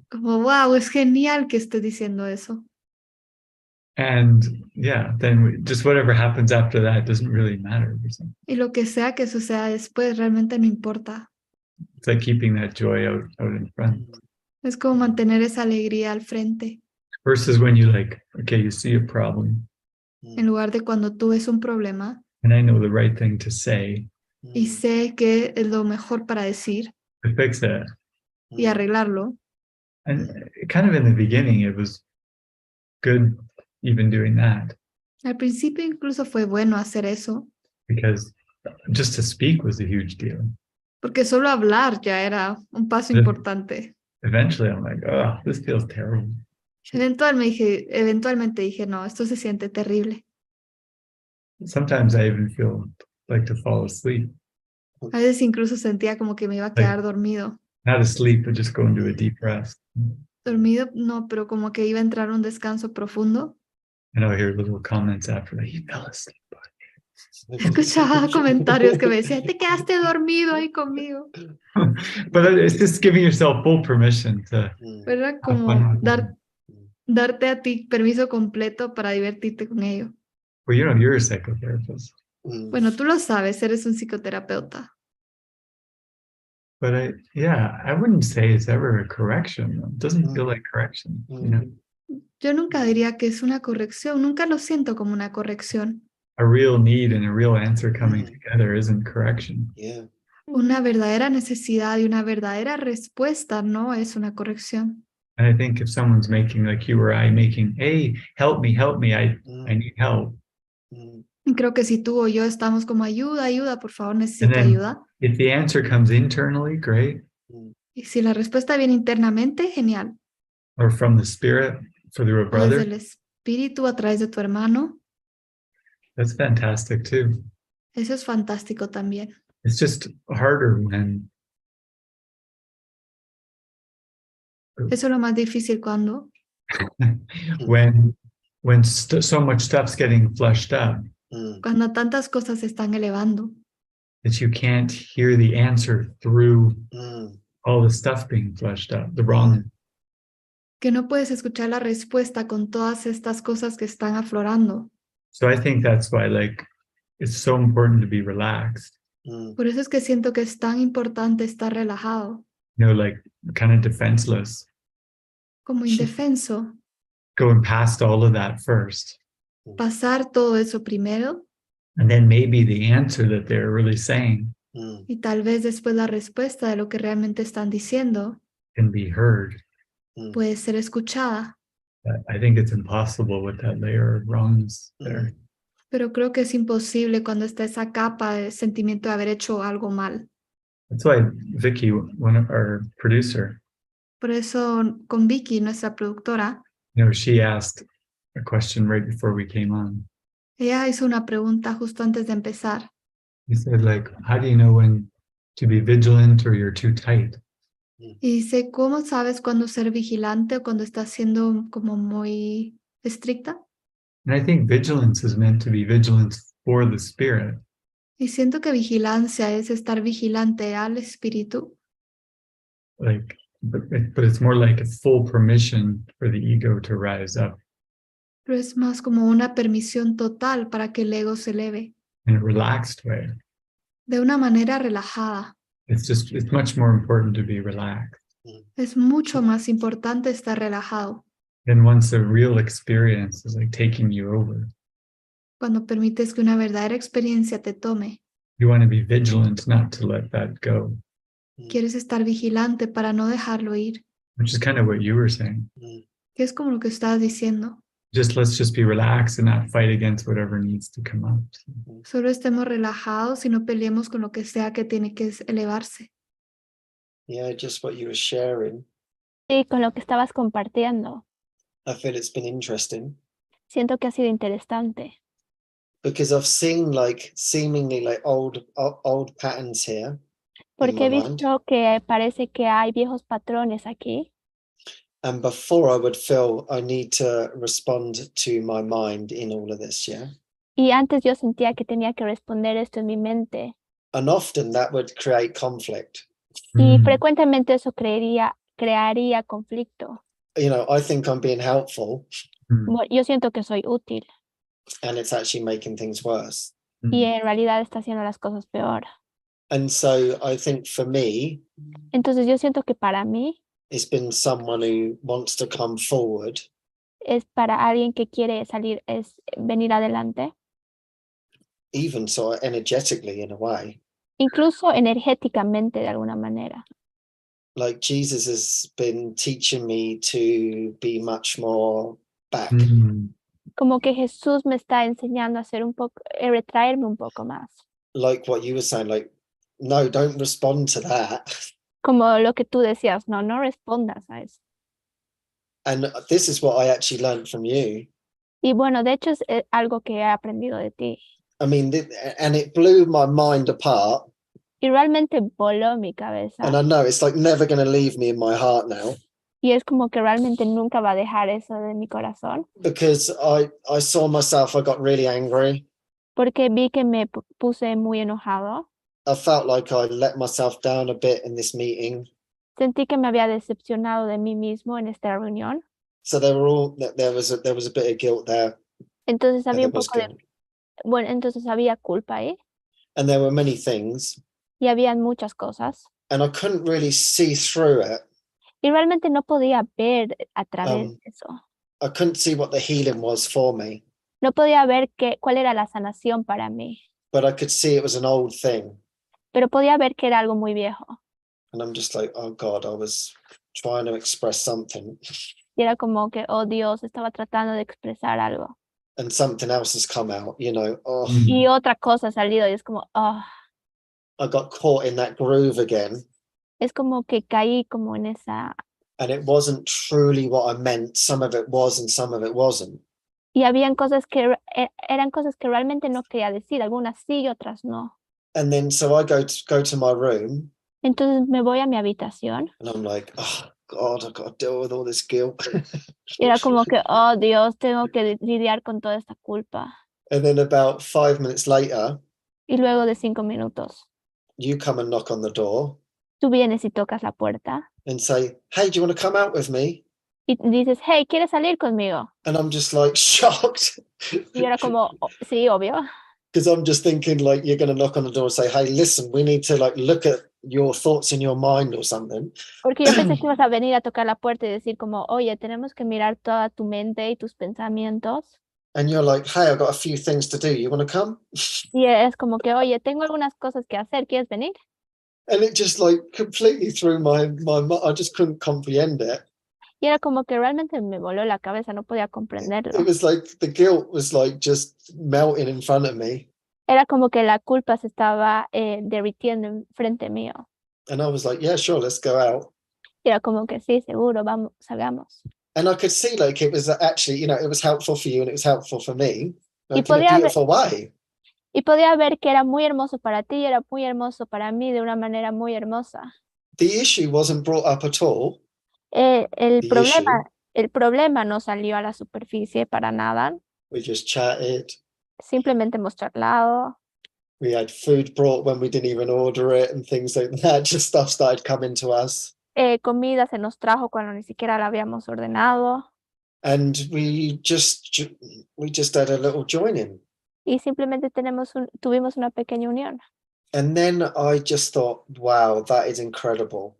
Como, wow, es genial que estés diciendo eso. And yeah, then just whatever happens after that doesn't really matter. Y lo que sea que suceda después realmente no importa. It's like keeping that joy out in front. Es como mantener esa alegría al frente. Versus when you like, okay, you see a problem. En lugar de cuando tú ves un problema And I know the right thing to say y sé que es lo mejor para decir to fix it. y arreglarlo. And kind of in the beginning, it was good even doing that. Al principio incluso fue bueno hacer eso, Because just to speak was a huge deal. porque solo hablar ya era un paso importante. Eventually, I'm like, oh, this feels terrible. Eventualmente dije, no, esto se siente terrible. Sometimes I even feel like to fall asleep. A veces incluso sentía como que me iba a quedar dormido. Not asleep, but just go into a deep rest. Dormido, no, pero como que iba a entrar un descanso profundo. And I'll hear little comments after, like, you fell asleep. Escuchaba comentarios que me decían, te quedaste dormido ahí conmigo. But it's just giving yourself full permission to. Era como darte a ti permiso completo para divertirte con ello. Well, you know, you're a psychotherapist. Bueno, tú lo sabes, eres un psicoterapeuta. But I wouldn't say it's ever a correction. It doesn't feel like correction, you know? Yo nunca diría que es una corrección, nunca lo siento como una corrección. A real need and a real answer coming together isn't correction. Yeah. Una verdadera necesidad y una verdadera respuesta no es una corrección. And I think if someone's making, like you or I, making, hey, help me, I need help. Y creo que si tú o yo estamos como ayuda, por favor, necesito ayuda. If the answer comes internally, great. Y si la respuesta viene internamente, genial. Or from the spirit through a O desde brother, el espíritu a través de tu hermano, That's fantastic too. Eso es fantástico también. It's just harder Eso es lo más difícil cuando when so much stuff's getting flushed up cuando tantas cosas se están elevando, that you can't hear the answer through Mm. all the stuff being flushed up, the wrong. que no puedes escuchar la respuesta con todas estas cosas que están aflorando. So I think that's why it's so important to be relaxed, Mm. Por eso es que siento que es tan importante estar relajado, kind of defenseless, como indefenso, going past all of that first. pasar todo eso primero And then maybe the answer that they're really saying Mm. y tal vez después la respuesta de lo que realmente están diciendo can be heard. puede ser escuchada. But I think it's impossible with that layer of wrongness there. Pero creo que es imposible cuando está esa capa de sentimiento de haber hecho algo mal. That's why Vicky, our producer, Por eso con Vicky, nuestra productora, she asked a question right before we came on. ella hizo una pregunta justo antes de empezar. He said, how do you know when to be vigilant or you're too tight? Y dice, ¿cómo sabes cuándo ser vigilante o cuando estás siendo como muy estricta? And I think vigilance is meant to be vigilance for the spirit. Y siento que vigilancia es estar vigilante al espíritu, But it's more like a full permission for the ego to rise up pero es más como una permisión total para que el ego se eleve in a relaxed way. de una manera relajada. It's much more important to be relaxed. Es mucho más importante estar relajado Then once a real experience is taking you over, cuando permites que una verdadera experiencia te tome. you want to be vigilant not to let that go, Quieres estar vigilante para no dejarlo ir, which is kind of what you were saying. que es como lo que estabas diciendo. Let's just be relaxed and not fight against whatever needs to come up. Solo estemos relajados y no peleemos con lo que sea que tiene que elevarse. Yeah, just what you were sharing. Sí, con lo que estabas compartiendo. I feel it's been interesting Siento que ha sido interesante. because I've seen seemingly old patterns here. Porque he in my mind. visto que parece que hay viejos patrones aquí. And before I would feel I need to respond to my mind in all of this, yeah? Y antes yo sentía que tenía que responder esto en mi mente. And often that would create conflict. Y frecuentemente eso crearía conflicto. I think I'm being helpful Yo siento que soy útil and it's actually making things worse. y en realidad está haciendo las cosas peor. And so I think for me, Entonces yo siento que para mí it's been someone who wants to come forward es para alguien que quiere salir, es venir adelante. even sort of energetically in a way. Incluso energéticamente de alguna manera. Like Jesus has been teaching me to be much more back. Como que Jesús me está enseñando a hacer retraerme un poco más. Like what you were saying, no, don't respond to that. Como lo que tú decías, no respondas a eso. And this is what I actually learned from you. Y bueno, de hecho es algo que he aprendido de ti. I mean, and it blew my mind apart. Y realmente voló mi cabeza. And I know it's never going to leave me in my heart now. Y es como que realmente nunca va a dejar eso de mi corazón. Because I saw myself, I got really angry. Porque vi que me puse muy enojado. I felt like I let myself down a bit in this meeting. Sentí que me había decepcionado de mí mismo en esta reunión. So there was a bit of guilt there. Entonces había un poco de... Bueno, entonces había culpa ahí. And there were many things. Y habían muchas cosas. And I couldn't really see through it. Y realmente no podía ver a través de eso. I couldn't see what the healing was for me. No podía ver cuál era la sanación para mí. But I could see it was an old thing. Pero podía ver que era algo muy viejo. And I'm just like, oh God, I was trying to express something. Y era como que, oh Dios, estaba tratando de expresar algo. And something else has come out, Oh. Y otra cosa ha salido y es como, oh. I got caught in that groove again. Es como que caí como en esa... And it wasn't truly what I meant. Some of it was and some of it wasn't. Y habían cosas que eran cosas que realmente no quería decir, algunas sí y otras no. And then so I go to my room Entonces me voy a mi habitación and I'm like, oh God, I've got to deal with all this guilt. y era como que, oh Dios, tengo que lidiar con toda esta culpa. And then about 5 minutes later, Y luego de 5 minutos, you come and knock on the door tú vienes y tocas la puerta and say, hey, do you want to come out with me? y dices, hey, ¿quieres salir conmigo? And I'm just like shocked Y yo era como, "Oh, sí, obvio." because I'm just thinking like you're going to knock on the door and say, hey, listen, we need to like look at your thoughts in your mind or something. Porque yo pensé que ibas a venir a tocar la puerta y decir como, oye, tenemos que mirar toda tu mente y tus pensamientos. And you're like, hey, I've got a few things to do. You want to come? Y es como que, oye, tengo algunas cosas que hacer, ¿quieres venir? And it just like completely threw my mind. I just couldn't comprehend it. Y era como que realmente me voló la cabeza, no podía comprenderlo. It was like the guilt was like just melting in front of me. Era como que la culpa se estaba derritiendo en frente mío. And I was like, yeah, sure, let's go out. Y era como que sí, seguro, vamos, salgamos. And I could see like it was actually, you know, it was helpful for you and it was helpful for me, Y like in a podía ver, beautiful way. y podía ver que era muy hermoso para ti y era muy hermoso para mí de una manera muy hermosa. The issue wasn't brought up at all. El The issue, problema no salió a la superficie para nada. we just chatted. Simplemente hemos charlado. We had food brought when we didn't even order it and things like that. Just stuff started coming to us. Comida se nos trajo cuando ni siquiera la habíamos ordenado. And we just had a little joining. Y simplemente tuvimos una pequeña unión. And then I just thought, wow, that is incredible.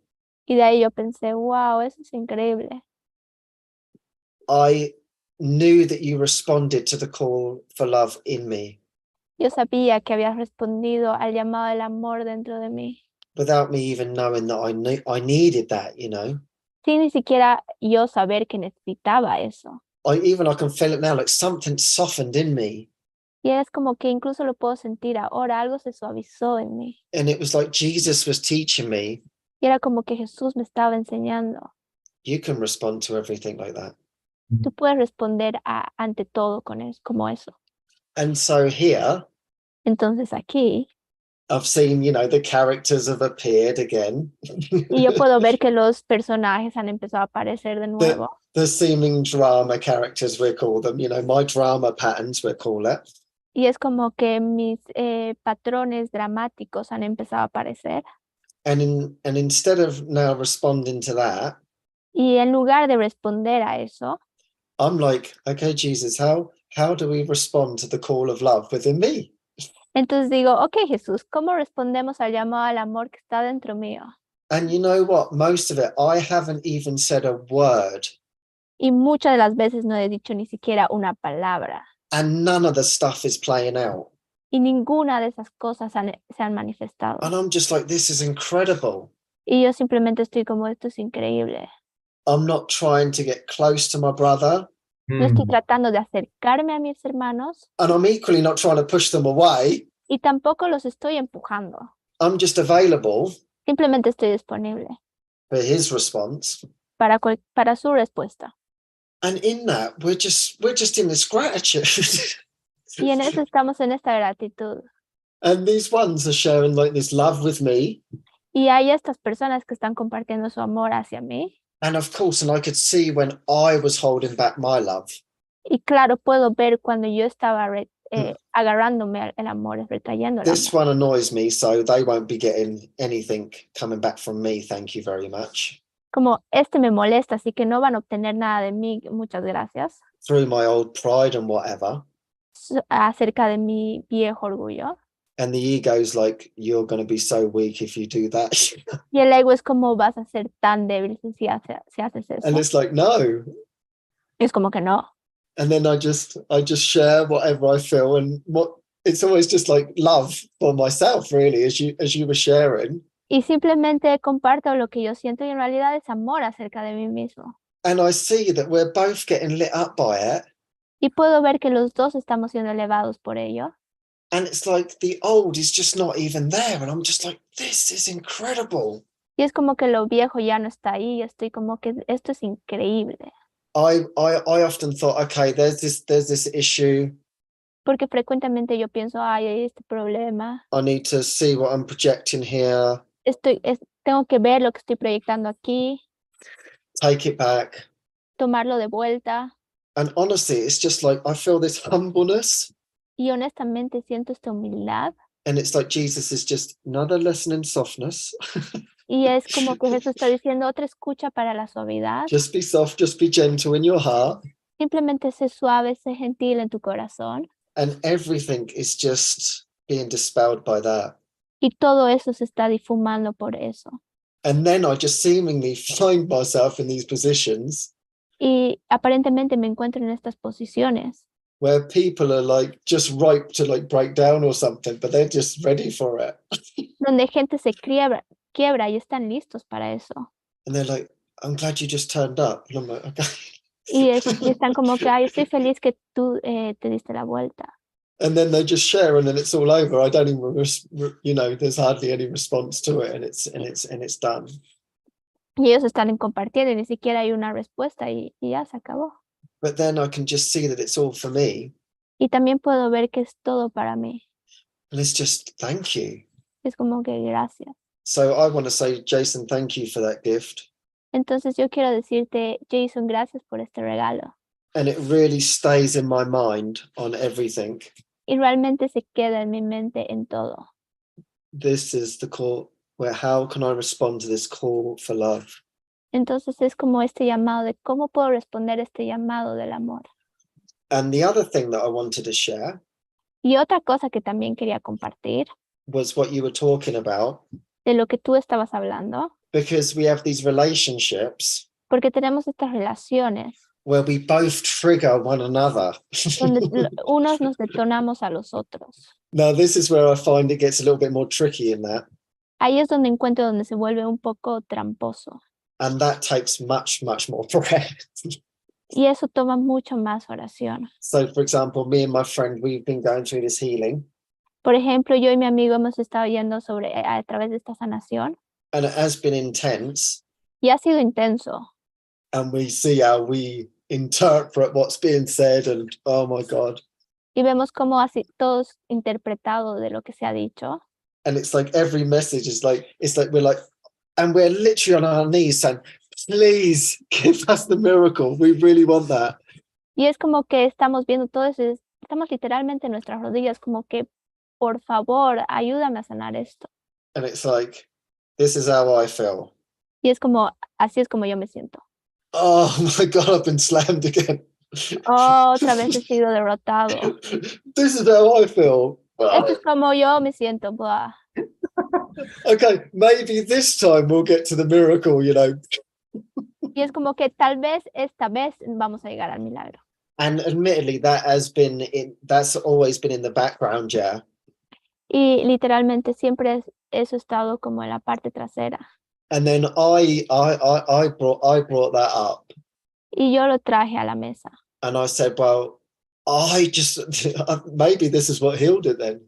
Y de ahí yo pensé, wow, eso es increíble. I knew that you responded to the call for love in me Yo sabía que habías respondido al llamado del amor dentro de mí. without me even knowing that I needed that, you know. Sin ni siquiera yo saber que necesitaba eso. I can feel it now, like something softened in me. Y es como que incluso lo puedo sentir ahora, algo se suavizó en mí. And it was like Jesus was teaching me, Y era como que Jesús me estaba enseñando. you can respond to everything like that. Tú puedes responder ante todo como eso. And so here, Entonces aquí, I've seen, you know, the characters have appeared again. y yo puedo ver que los personajes han empezado a aparecer de nuevo. The seeming drama characters, we call them, you know, my drama patterns, we call it. Y es como que mis patrones dramáticos han empezado a aparecer. And instead of now responding to that, Y en lugar de responder a eso, I'm like, okay, Jesus, how do we respond to the call of love within me? entonces digo, ok, Jesús, ¿cómo respondemos al llamado al amor que está dentro mío? And you know what? Most of it, I haven't even said a word. Y muchas de las veces no he dicho ni siquiera una palabra. And none of the stuff is playing out. Y ninguna de esas cosas se han manifestado. And I'm just like, this is incredible. Y yo simplemente estoy como, esto es increíble. I'm not trying to get close to my brother. No estoy tratando de acercarme a mis hermanos. And I'm equally not trying to push them away. Y tampoco los estoy empujando. I'm just available Simplemente estoy disponible for his response. para su respuesta. And in that, we're just in this gratitude. Y en eso estamos en esta gratitud. And these ones are sharing like this love with me. Y hay estas personas que están compartiendo su amor hacia mí. And of course, and I could see when I was holding back my love. Y claro, puedo ver cuando yo estaba agarrándome el amor, retrayendo el This amor. one annoys me, so they won't be getting anything coming back from me. Thank you very much. Como me molesta, así que no van a obtener nada de mí, muchas gracias. Through my old pride and whatever. Acerca de mi viejo orgullo. And the ego's like, you're going to be so weak if you do that. Y el ego es como, vas a ser tan débil si haces eso. And it's like, no. Es como que no. And then I just share whatever I feel, and it's always just like love for myself, really, as you were sharing. Y simplemente comparto lo que yo siento y en realidad es amor acerca de mí mismo. And I see that we're both getting lit up by it. Y puedo ver que los dos estamos siendo elevados por ello. And it's like the old is just not even there. And I'm just like, this is incredible. Y es como que lo viejo ya no está ahí. Estoy como que esto es increíble. I often thought, okay, there's this issue. Porque frecuentemente yo pienso, ay, hay este problema. I need to see what I'm projecting here. Tengo que ver lo que estoy proyectando aquí, Take it back. tomarlo de vuelta. And honestly, it's just like I feel this humbleness. Y honestamente siento esta humildad. And it's like Jesus is just another lesson in softness. Y es como que Jesús está diciendo otra escucha para la suavidad. Just be soft, just be gentle in your heart. Simplemente sé suave, sé gentil en tu corazón. And everything is just being dispelled by that. Y todo eso se está difumando por eso. And then I just seemingly find myself in these positions Y aparentemente me encuentro en estas posiciones where people are like just ripe to like break down or something, but they're just ready for it. donde gente se quiebra y están listos para eso. And they're like, I'm glad you just turned up. And I'm like, okay. Y están como que, ay, estoy feliz que tú te diste la vuelta. And then they just share, and then it's all over. I don't even, there's hardly any response to it, and it's done. Y ellos están compartiendo y ni siquiera hay una respuesta y ya se acabó. But then I can just see that it's all for me. Y también puedo ver que es todo para mí. And it's just, thank you. Es como que gracias. So I want to say, Jason, thank you for that gift. Entonces yo quiero decirte, Jason, gracias por este regalo. And it really stays in my mind on everything. Y realmente se queda en mi mente en todo. This is the call where how can I respond to this call for love? Entonces es como este llamado de cómo puedo responder este llamado del amor. And the other thing that I wanted to share Y otra cosa que también quería compartir, was what you were talking about, de lo que tú estabas hablando, because we have these relationships porque tenemos estas relaciones where we both trigger one another. donde unos nos detonamos a los otros. Now, this is where I find it gets a little bit more tricky in that. Ahí es donde encuentro donde se vuelve un poco tramposo. And that takes much, much more prayer. Y eso toma mucho más oración. So, for example, me and my friend, we've been going through this healing. Por ejemplo, yo y mi amigo hemos estado yendo a través de esta sanación And it has been intense. y ha sido intenso. And we see how we interpret what's being said, and oh my God. Y vemos cómo así todo es interpretado de lo que se ha dicho. And it's like every message is like, it's like we're like, and we're literally on our knees saying, please give us the miracle. We really want that. Y es como que estamos viendo todo eso, estamos literalmente en nuestras rodillas, como que, por favor, ayúdame a sanar esto. And it's like, this is how I feel. Y es como, así es como yo me siento. Oh my God, I've been slammed again. Oh, otra vez he sido derrotado. This is how I feel. Esto es como yo me siento. Blah. Okay, maybe this time we'll get to the miracle, Y es como que tal vez esta vez vamos a llegar al milagro. And admittedly, that's always been in the background, yeah. Y literalmente siempre eso ha estado como en la parte trasera. And then I brought that up. Y yo lo traje a la mesa. And I said, well, maybe this is what healed it then.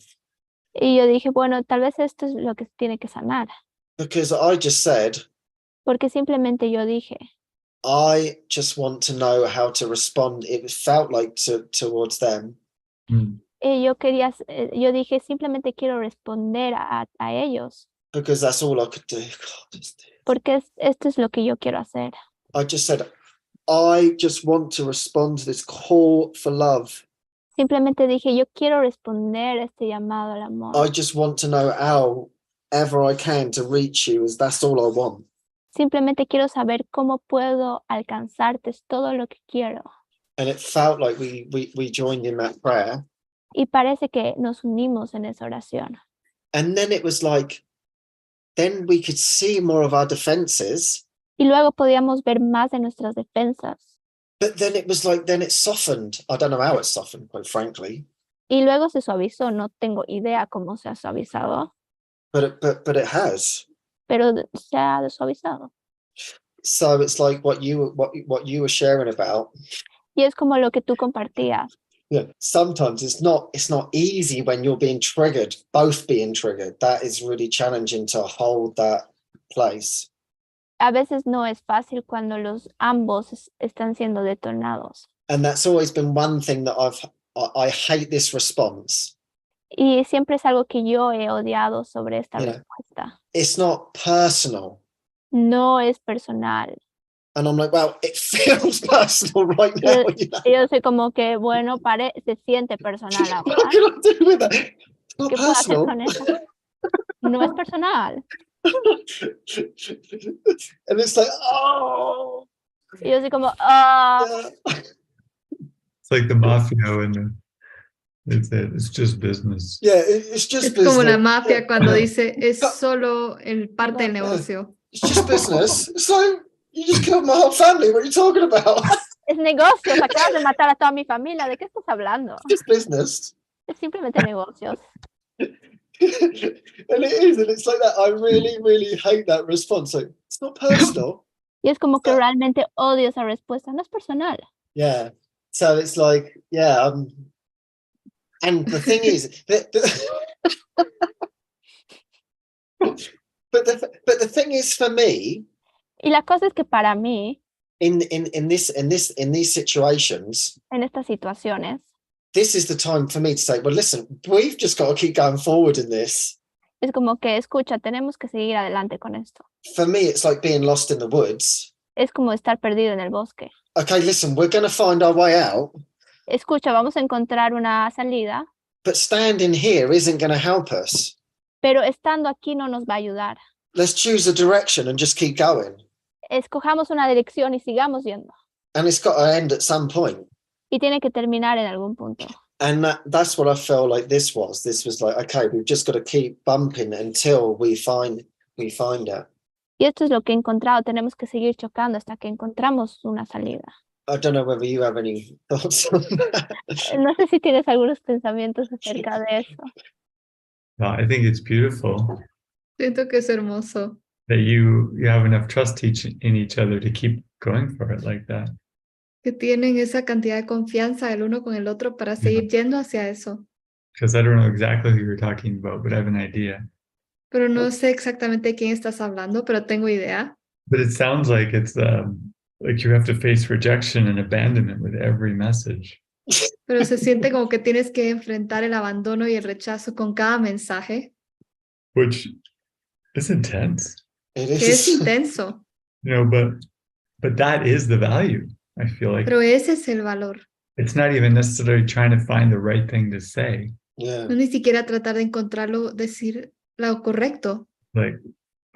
Y yo dije, bueno, tal vez esto es lo que tiene que sanar. Because I just said, Porque simplemente yo dije, I just want to know how to respond. It felt like towards them. y yo dije, simplemente quiero responder a ellos. Because that's all I could do. God, Porque esto es lo que yo quiero hacer. I just said, I just want to respond to this call for love. Simplemente dije, yo quiero responder a este llamado al amor. I just want to know however I can to reach you, as that's all I want. Simplemente quiero saber cómo puedo alcanzarte, es todo lo que quiero. And it felt like we joined in that prayer. Y parece que nos unimos en esa oración. And then it was like, then we could see more of our defenses. Y luego podíamos ver más de nuestras defensas. But then it was like, then it softened. I don't know how it softened, quite frankly. Y luego se suavizó, no tengo idea cómo se ha suavizado. But it has. Pero se ha suavizado. So it's like what you were sharing about. Y es como lo que tú compartías. Yeah, sometimes it's not easy when you're being triggered, both being triggered. That is really challenging to hold that place. a veces no es fácil cuando los ambos están siendo detonados. And that's always been one thing that I hate this response. Y siempre es algo que yo he odiado sobre esta Yeah. respuesta. It's not personal. No es personal. And I'm like, well, it feels personal right now. You know? Y yo soy como que, bueno, se siente personal ahora. What can I do with that? It's not ¿Qué puedo hacer personal. con eso? No es personal. And it's like, oh. Y yo soy como, Yeah. It's like the mafia and it's just business. Yeah, it's just Es business. como la mafia cuando dice es solo el parte del negocio. It's just business. It's like, you just killed my whole family. What are you talking about? es negocios, acabas de matar a toda mi familia. ¿De qué estás hablando? It's just business. Es simplemente negocios. And it is, and it's like that. I really, really hate that response. Like, it's not personal. Y es como que realmente odio esa respuesta. No es personal. Yeah. So it's like, yeah. And the thing is, but the thing is for me, Y la cosa es que para mí, in these situations, en estas situaciones, this is the time for me to say, well, listen, we've just got to keep going forward in this. es como que, escucha, tenemos que seguir adelante con esto. For me, it's like being lost in the woods. Es como estar perdido en el bosque. Okay, listen, we're going to find our way out, Escucha, vamos a encontrar una salida, but standing here isn't going to help us. pero estando aquí no nos va a ayudar. Let's choose a direction and just keep going. Escojamos una dirección y sigamos yendo. And it's got to end at some point. Y tiene que terminar en algún punto. And that's what I felt like this was. This was like, okay, we've just got to keep bumping until we find it. Y esto es lo que he encontrado. Tenemos que seguir chocando hasta que encontramos una salida. I don't know whether you have any thoughts on that. No sé si tienes algunos pensamientos acerca de eso. No, I think it's beautiful Siento que es hermoso. that you have enough trust in each other to keep going for it like that. Que tienen esa cantidad de confianza el uno con el otro para seguir yendo hacia eso. Because I don't know exactly who you're talking about, but I have an idea. Pero no sé exactamente de quién estás hablando, pero tengo idea. But it sounds like it's like you have to face rejection and abandonment with every message. Pero se siente como que tienes que enfrentar el abandono y el rechazo con cada mensaje, Which is intense, It que es is. intenso. you know, but that is the value. I feel like Pero ese es el valor. it's not even necessarily trying to find the right thing to say. Yeah. No ni siquiera tratar de encontrarlo, decir lo correcto. Like,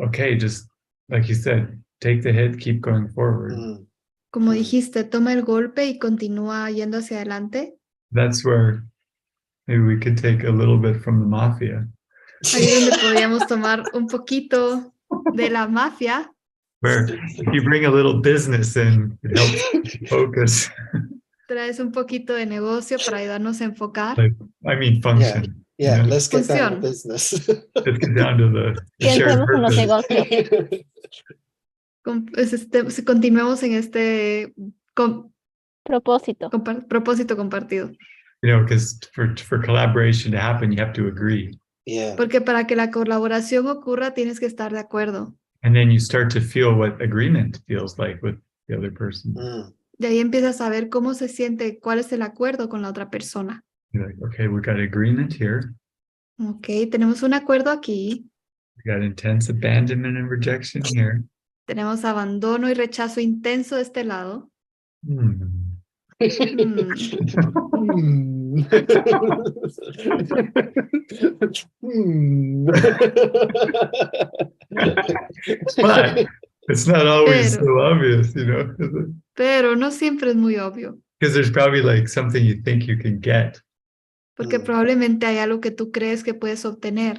okay, just like you said, take the hit, keep going forward. Mm. Como dijiste, toma el golpe y continúa yendo hacia adelante. That's where maybe we could take a little bit from the mafia, Ahí es donde podríamos tomar un poquito de la mafia, where if you bring a little business in, it helps focus. traes un poquito de negocio para ayudarnos a enfocar. Like, I mean, function. Yeah, you know? let's get down to Función. business. Let's get down to the Y shared entremos en los purpose. negocios. Si continuemos en este Propósito. propósito compartido. You know, because for collaboration to happen, you have to agree. Yeah. Porque para que la colaboración ocurra tienes que estar de acuerdo. And then you start to feel what agreement feels like with the other person. Mm. De ahí empiezas a ver cómo se siente, cuál es el acuerdo con la otra persona. You're like, okay, we got agreement here. Ok, tenemos un acuerdo aquí. We got intense abandonment and rejection here. Tenemos abandono y rechazo intenso de este lado. Hmm. Mm, Hmm. But it's not always Pero- so obvious, you know, Pero no siempre es muy obvio, because there's probably like something you think you can get. porque Mm. probablemente hay algo que tú crees que puedes obtener,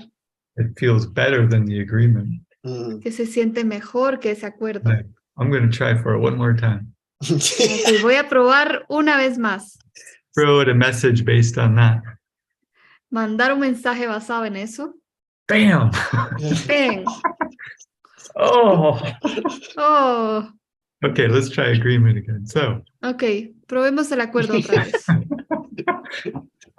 It feels better than the agreement. Mm. que se siente mejor que ese acuerdo. Like, I'm going to try for it one more time. Ok, voy a probar una vez más. Throw it a message based on that. Mandar un mensaje basado en eso. Bam! Ven. Oh, Oh, okay, let's try agreement again. So ok, probemos el acuerdo otra vez.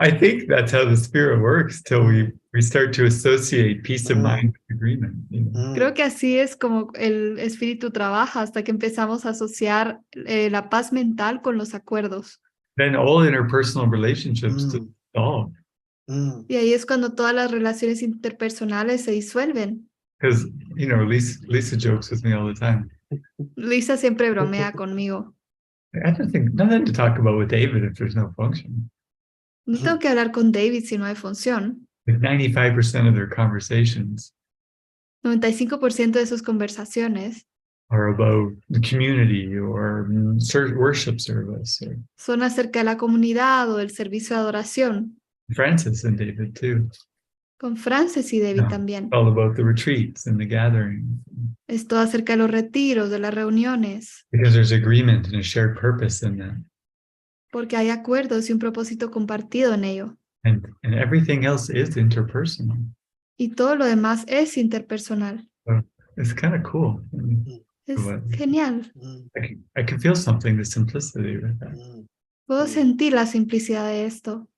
I think that's how the spirit works till we start to associate peace of mind with agreement. You know? Creo que así es como el espíritu trabaja hasta que empezamos a asociar la paz mental con los acuerdos. Then all interpersonal relationships dissolve. Y ahí es cuando todas las relaciones interpersonales se disuelven. Because, you know, Lisa jokes with me all the time. Lisa siempre bromea conmigo. I don't think nothing to talk about with David if there's no function. No tengo que hablar con David si no hay función. Like 95% of their conversations 95% de sus conversaciones are about the community or worship service. Or son acerca de la comunidad o del servicio de adoración. Francis and David too. Con Frances y David también. All about the retreats and the gatherings. Es todo acerca de los retiros, de las reuniones. Because there's agreement and a shared purpose in that. Porque hay acuerdos y un propósito compartido en ello. And everything else is interpersonal. Y todo lo demás es interpersonal. So it's kind of cool. Es genial. I can feel something, the simplicity with that. Puedo sentir la simplicidad de esto.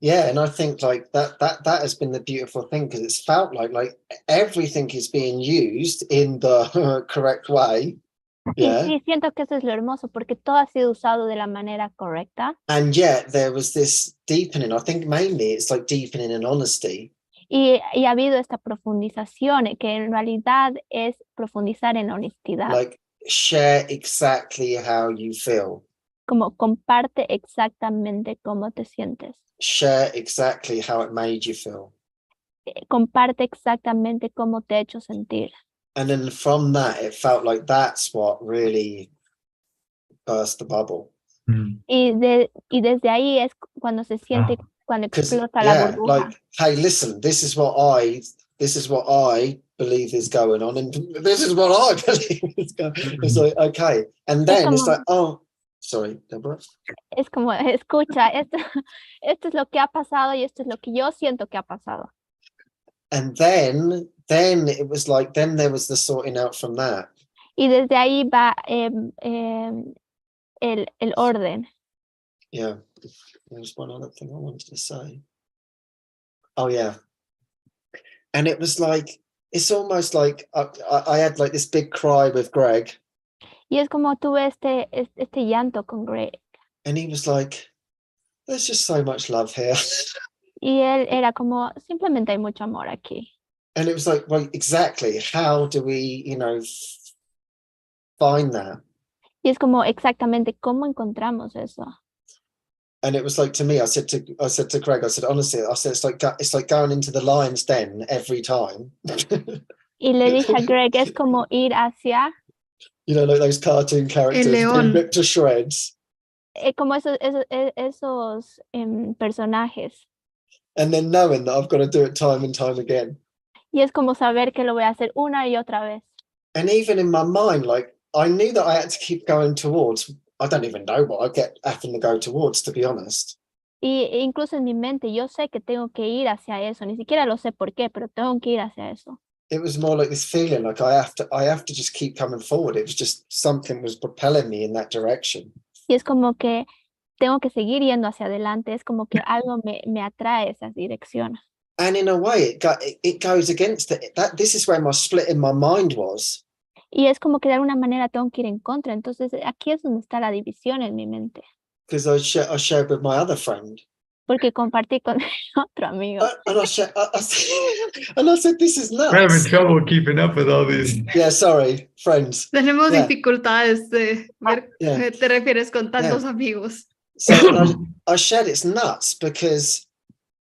Yeah, and I think like that has been the beautiful thing, because it's felt like everything is being used in the correct way. Yeah. Sí, siento que eso es lo hermoso, porque todo ha sido usado de la manera correcta. And yet there was this deepening. I think mainly it's like deepening in honesty. Y ha habido esta profundización, que en realidad es profundizar en honestidad. Like, share exactly how you feel. Como comparte exactamente cómo te sientes. Share exactly how it made you feel. Comparte exactamente cómo te ha hecho sentir. And then from that, it felt like that's what really burst the bubble. Y desde ahí es cuando se siente, cuando explota la burbuja. Like, hey, listen, this is what I believe is going on, and this is what I believe is going on. It's like, okay. And then it's like, oh, sorry, Deborah. Es como, escucha, esto es lo que ha pasado y esto es lo que yo siento que ha pasado. And then it was like, then there was the sorting out from that. Y desde ahí va el orden. Yeah. There's one other thing I wanted to say. Oh, yeah. And it was like, it's almost like I had like this big cry with Greg. Y es como tuve este llanto con Greg. And he was like, there's just so much love here. Y él era como, simplemente hay mucho amor aquí. And it was like, well, exactly. How do we, find that? Y es como exactamente cómo encontramos eso. And it was like, to me, I said to Greg, I said, honestly, it's like going into the lion's den every time. Y le dije a Greg, es como ir hacia, like those cartoon characters being ripped to shreds. Como esos personajes. And then knowing that I've got to do it time and time again. Y es como saber que lo voy a hacer una y otra vez. And even in my mind, like, I knew that I had to keep going towards. I don't even know what I get having to go towards, to be honest. Y incluso en mi mente, yo sé que tengo que ir hacia eso. Ni siquiera lo sé por qué, pero tengo que ir hacia eso. It was more like this feeling, like I have to just keep coming forward. It was just something was propelling me in that direction. Y es como que tengo que seguir yendo hacia adelante. Es como que algo me atrae esa dirección. And in a way, it goes against it. This is where my split in my mind was. Y es como que de alguna manera tengo que ir en contra. Entonces aquí es donde está la división en mi mente. Because I shared with my other friend. Porque compartí con otro amigo. And I said, this is nuts. We're having trouble keeping up with all these. Yeah, sorry, friends. Tenemos dificultades de ver qué te refieres con tantos amigos. So I shared it's nuts because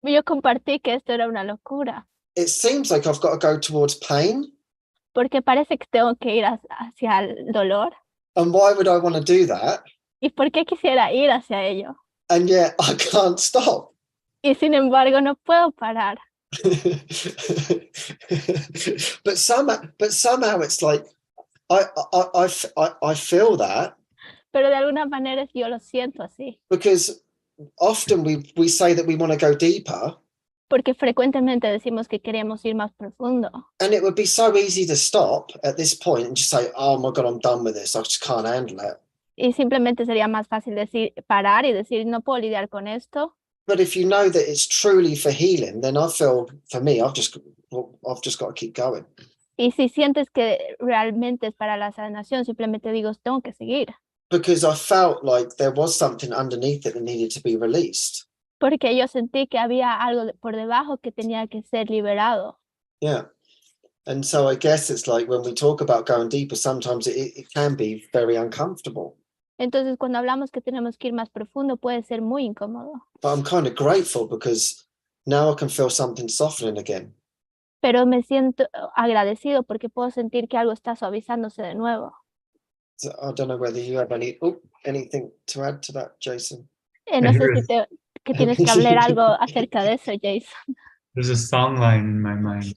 yo compartí que esto era una locura. It seems like I've got to go towards pain. Porque parece que tengo que ir hacia el dolor. And why would I want to do that? ¿Y por qué quisiera ir hacia ello? And yet I can't stop. Y sin embargo no puedo parar. but somehow it's like I feel that. Pero de alguna manera yo lo siento así. Because often we say that we want to go deeper. Porque frecuentemente decimos que queremos ir más profundo. And it would be so easy to stop at this point and just say, oh my God, I'm done with this. I just can't handle it. Y simplemente sería más fácil decir, parar y decir, no puedo lidiar con esto. But if you know that it's truly for healing, then I feel, for me, I've just got to keep going. Y si sientes que realmente es para la sanación, simplemente digo, tengo que seguir. Because I felt like there was something underneath it that needed to be released. Porque yo sentí que había algo por debajo que tenía que ser liberado. Yeah. And so I guess it's like when we talk about going deeper, sometimes it can be very uncomfortable. Entonces, cuando hablamos que tenemos que ir más profundo, puede ser muy incómodo. But I'm kind of grateful because now I can feel something softening again. Pero me siento agradecido porque puedo sentir que algo está suavizándose de nuevo. So I don't know whether you have anything to add to that, Jason. No sé si que tienes que hablar algo acerca de eso, Jason. There's a song line in my mind.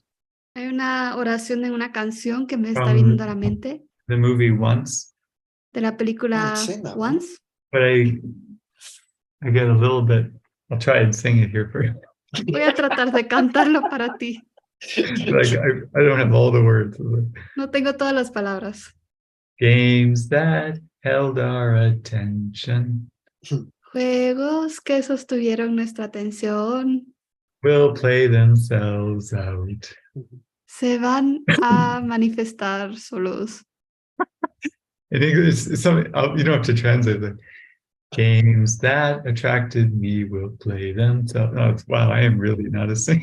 Hay una oración en una canción que me está viniendo a la mente The movie Once, de la película seen that one. Once. but I get a little bit. I'll try and sing it here for you. Voy a tratar de cantarlo para ti. Like I don't have all the words. No tengo todas las palabras. Games that held our attention Juegos que sostuvieron nuestra atención will play themselves out. se van a manifestar solos. In English, it's something you don't have to translate it. Games that attracted me will play themselves. Oh, wow, I am really not a singer.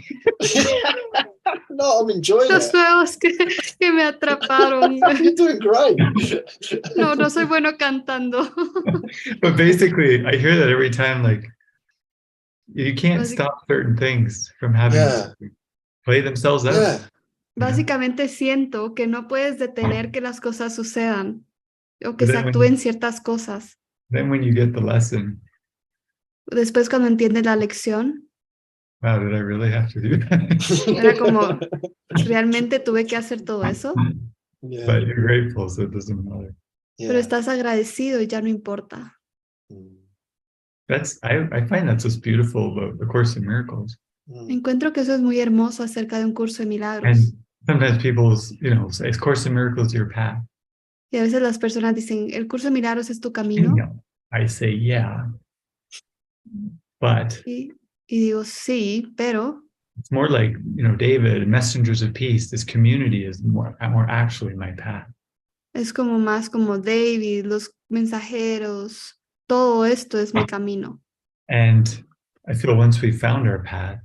No, I'm enjoying Los it. juegos que me atraparon. You're doing great. No soy bueno cantando. But basically, I hear that every time. Like, you can't stop certain things from having to play themselves out. Yeah. Básicamente siento que no puedes detener que las cosas sucedan o que But se then actúen ciertas cosas. Then when you get the lesson, Después cuando entiendes la lección, wow, did I really have to do that? era como, ¿realmente tuve que hacer todo eso? Yeah. But you're grateful, so it doesn't matter. Pero estás agradecido y ya no importa. I find that's what's beautiful about the Course in Miracles. Encuentro que eso es muy hermoso acerca de un curso de milagros. And sometimes people, say, "Is Course in Miracles your path?" Y a veces las personas dicen, ¿el curso de milagros es tu camino? No. I say, yeah, but Y digo, sí, pero it's more like, David, messengers of peace. This community is more actually my path. es como más como David, los mensajeros, todo esto es mi camino. And I feel once we found our path,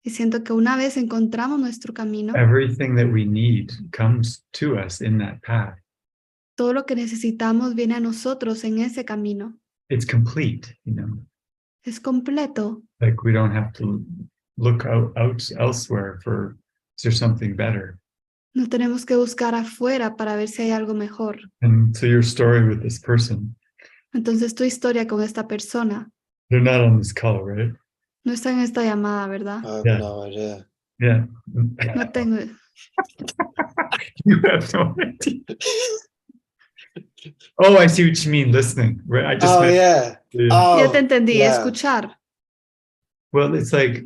Y siento que una vez encontramos nuestro camino, everything that we need comes to us in that path. todo lo que necesitamos viene a nosotros en ese camino. It's complete, Es completo. like we don't have to look out elsewhere for, is there something better? No tenemos que buscar afuera para ver si hay algo mejor. And so your story with this person, Entonces tu historia con esta persona they're not on this call, right? no está en esta llamada, ¿verdad? I have Yeah. no idea. Yeah. No tengo. You have no idea. Oh, I see what you mean, listening. Right? I just meant, Yeah. yeah. Oh, Ya te entendí, yeah. escuchar. Well, it's like,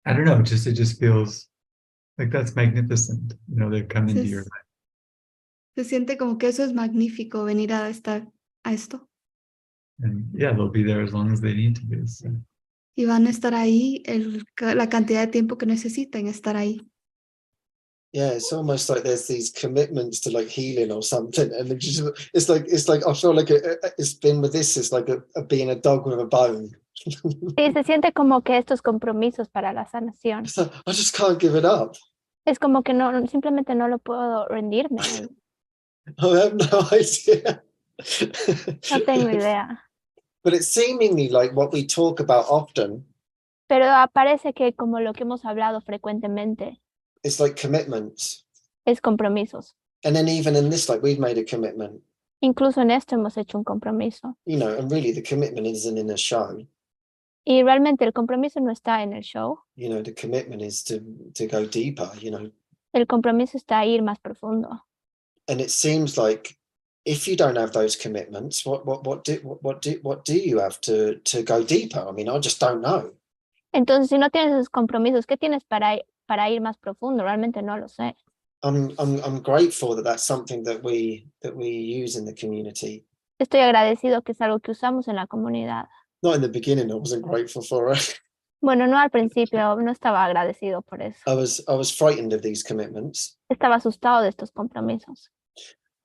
I don't know, it just feels like that's magnificent. They come into your life. Se siente como que eso es magnífico, venir a estar a esto. And yeah, they'll be there as long as they need to be. So. Y van a estar ahí la cantidad de tiempo que necesiten estar ahí. Yeah, it's almost like there's these commitments to like healing or something, and it's like I feel like it's been with this. It's like being a dog with a bone. Sí, se siente como que estos compromisos para la sanación. It's like, I just can't give it up. Es como que simplemente no lo puedo rendirme. I have no idea. No tengo idea. But it's seemingly like what we talk about often. Pero aparece que como lo que hemos hablado frecuentemente. It's like commitments. Es compromisos. And then even in this, like we've made a commitment. Incluso en esto hemos hecho un compromiso. And really the commitment isn't in a show. Y realmente el compromiso no está en el show. The commitment is to go deeper, El compromiso está a ir más profundo. And it seems like if you don't have those commitments, what do you have to go deeper? I mean, I just don't know. Entonces, si no tienes esos compromisos, ¿qué tienes para ir más profundo? Realmente no lo sé. I'm grateful that that's something that we use in the community. Estoy agradecido que es algo que usamos en la comunidad. Not in the beginning, I wasn't grateful for it. Bueno, no al principio, no estaba agradecido por eso. I was frightened of these commitments. Estaba asustado de estos compromisos.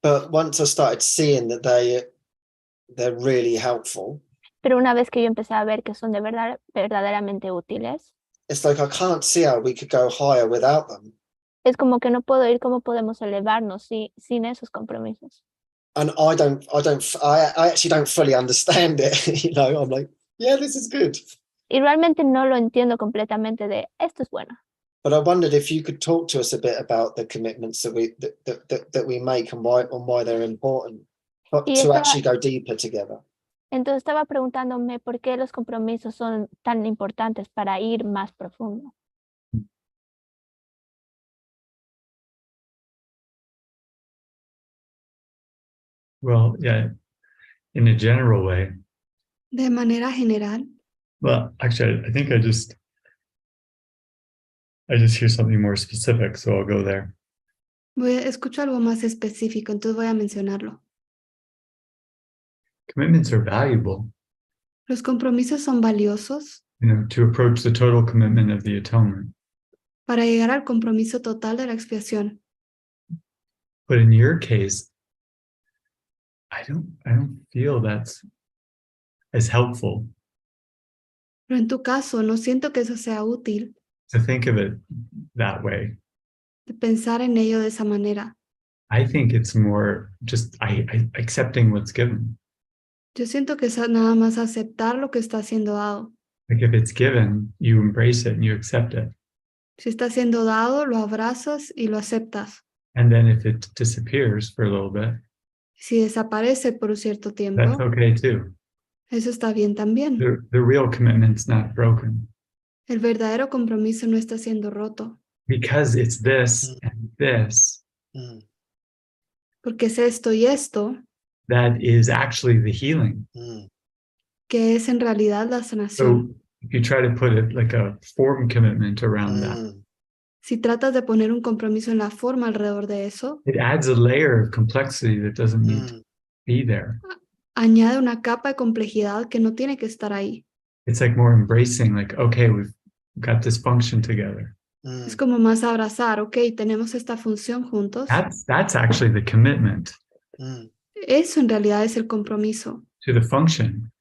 But once I started seeing that they're really helpful, Pero una vez que yo empecé a ver que son de verdad, verdaderamente útiles, it's like I can't see how we could go higher without them. es como que no puedo ir cómo podemos elevarnos sin esos compromisos. And I actually don't fully understand it. You know, I'm like, yeah, this is good. Y realmente no lo entiendo completamente de esto es bueno. But I wondered if you could talk to us a bit about the commitments that we make and why they're important, but Y to estaba- actually go deeper together. Entonces estaba preguntándome por qué los compromisos son tan importantes para ir más profundo. Well, yeah, in a general way. De manera general, Well, actually, I think I just hear something more specific, so I'll go there. escucho algo más específico, entonces voy a mencionarlo. Commitments are valuable, Los compromisos son valiosos to approach the total commitment of the atonement. para llegar al compromiso total de la expiación. But in your case, I don't feel that's as helpful Pero en tu caso, no siento que eso sea útil, to think of it that way. de pensar en ello de esa manera. I think it's more just I accepting what's given. Yo siento que es nada más aceptar lo que está siendo dado. Like if it's given, you embrace it and you accept it. Si está siendo dado, lo abrazas y lo aceptas. And then if it disappears for a little bit, Si desaparece por un cierto tiempo, that's okay too. eso está bien también. The real commitment's not broken El verdadero compromiso no está siendo roto, because it's this and this Mm, porque es esto y esto that is actually the healing. mm, que es en realidad la So sanación. if you try to put it like a form commitment around that, mm. Si tratas de poner un compromiso en la forma alrededor de eso, it adds a layer of complexity that doesn't need to Mm. be there. añade una capa de complejidad que no tiene que estar ahí. It's like more embracing, like, okay, we've got this function together. Es Mm. como más abrazar, ok, tenemos esta función juntos. That's actually the commitment Mm. Eso en realidad es el compromiso. to the function.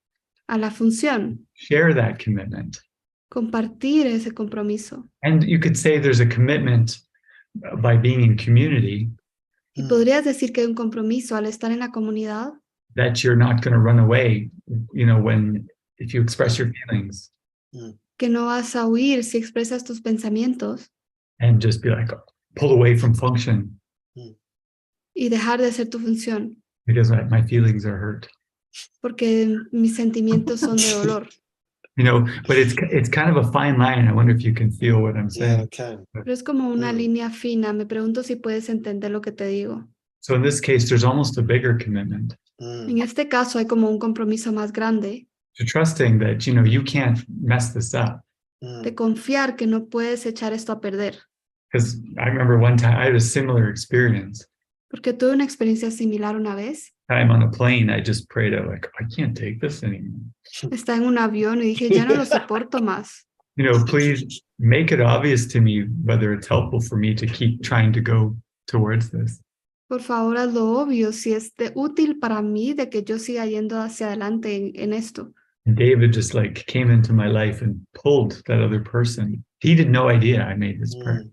A la función, Share that commitment. compartir ese compromiso. And you could say there's a commitment by being in community Y Mm. podrías decir que hay un compromiso al estar en la comunidad, that you're not going to run away, if you express your feelings que no vas a huir si expresas tus pensamientos and just be like, pull away from function y dejar de hacer tu función, because my feelings are hurt. porque mis sentimientos son de dolor. But it's kind of a fine line. I wonder if you can feel what I'm Yeah, saying. okay. Pero es como una Mm. línea fina. Me pregunto si puedes entender lo que te digo. So in this case, there's almost a bigger commitment Mm. En este caso hay como un compromiso más grande to trusting that, you can't mess this up. de Mm. confiar que no puedes echar esto a perder. Because I remember one time I had a similar experience. Porque tuve una experiencia similar una vez. Time on a plane, I just prayed out like, I can't take this anymore. Estaba en un avión y dije, ya no lo soporto más. Please make it obvious to me whether it's helpful for me to keep trying to go towards this. Por favor, hazlo obvio si es útil para mí de que yo siga yendo hacia adelante en esto. And David just like came into my life and pulled that other person. He had no idea I made this prayer. Mm.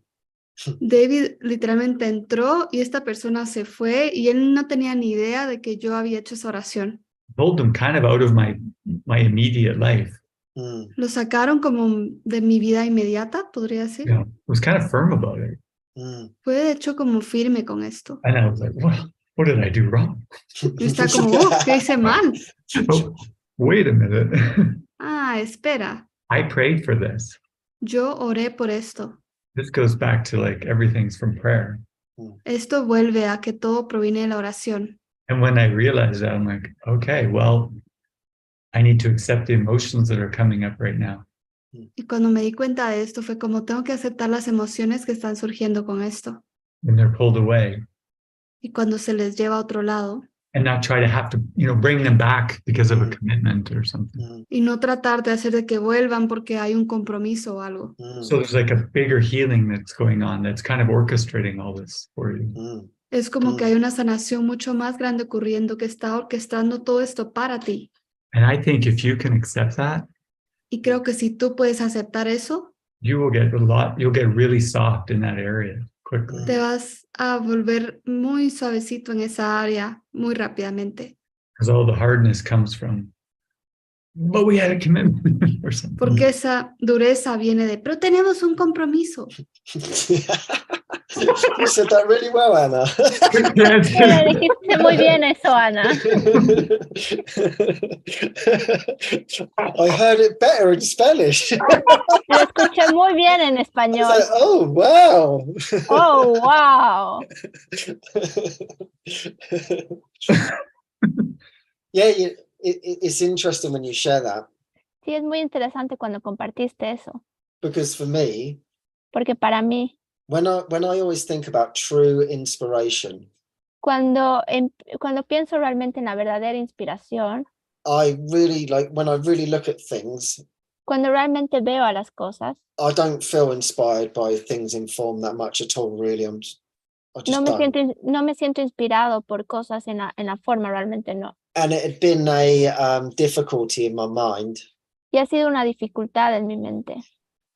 David literalmente entró y esta persona se fue y él no tenía ni idea de que yo había hecho esa oración. Pulled him kind of out of my immediate life. Mm. Lo sacaron como de mi vida inmediata, podría decir. Was kind of firm about it. Mm. Fue de hecho como firme con esto. And I was like, what did I do wrong? Y está como, ¿qué hice mal? Oh, wait a minute. Ah, espera, I prayed for this. yo oré por esto. This goes back to like everything's from prayer. Esto vuelve a que todo proviene de la oración. And when I realized that, I'm like, okay, well, I need to accept the emotions that are coming up right now. Y cuando me di cuenta de esto fue como tengo que aceptar las emociones que están surgiendo con esto. When they're pulled away, Y cuando se les lleva a otro lado, and not try to have to, bring them back because of a commitment or something. Y no tratar de hacer de que vuelvan porque hay un compromiso o algo. So there's like a bigger healing that's going on that's kind of orchestrating all this for you. Es como que hay una sanación mucho más grande ocurriendo que está orquestando todo esto para ti. And I think if you can accept that, Y creo que si tú puedes aceptar eso, you'll get really soft in that area quickly. te vas a volver muy suavecito en esa área muy rápidamente. Because all the hardness comes from, but we had a commitment or something. Porque esa dureza viene de, pero tenemos un compromiso. You said that really well, Anna. Le dijiste muy bien eso, Ana. I heard it better in Spanish. Lo escuché muy bien en I español. was like, oh, wow. Oh, wow. Yeah, it's interesting when you share that, Sí, es muy interesante cuando compartiste eso, because for me, porque para mí, when I always think about true inspiration, cuando pienso realmente en la verdadera inspiración, I really like, when I really look at things, cuando realmente veo a las cosas, I don't feel inspired by things in form that much at all, really. I just no me siento inspirado por cosas en la forma, realmente no. And it had been a difficulty in my mind. Y ha sido una dificultad en mi mente.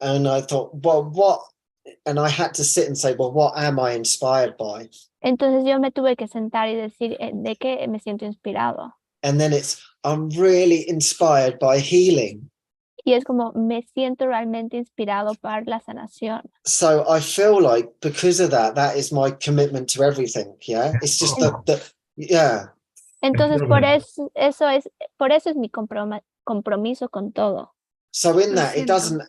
And I thought, well, what? And I had to sit and say, well, what am I inspired by? Entonces yo me tuve que sentar y decir de qué me siento inspirado. And then I'm really inspired by healing. Y es como me siento realmente inspirado para la sanación. So I feel like because of that is my commitment to everything. Yeah, it's just yeah. Entonces por eso es mi compromiso con todo. So in that it doesn't.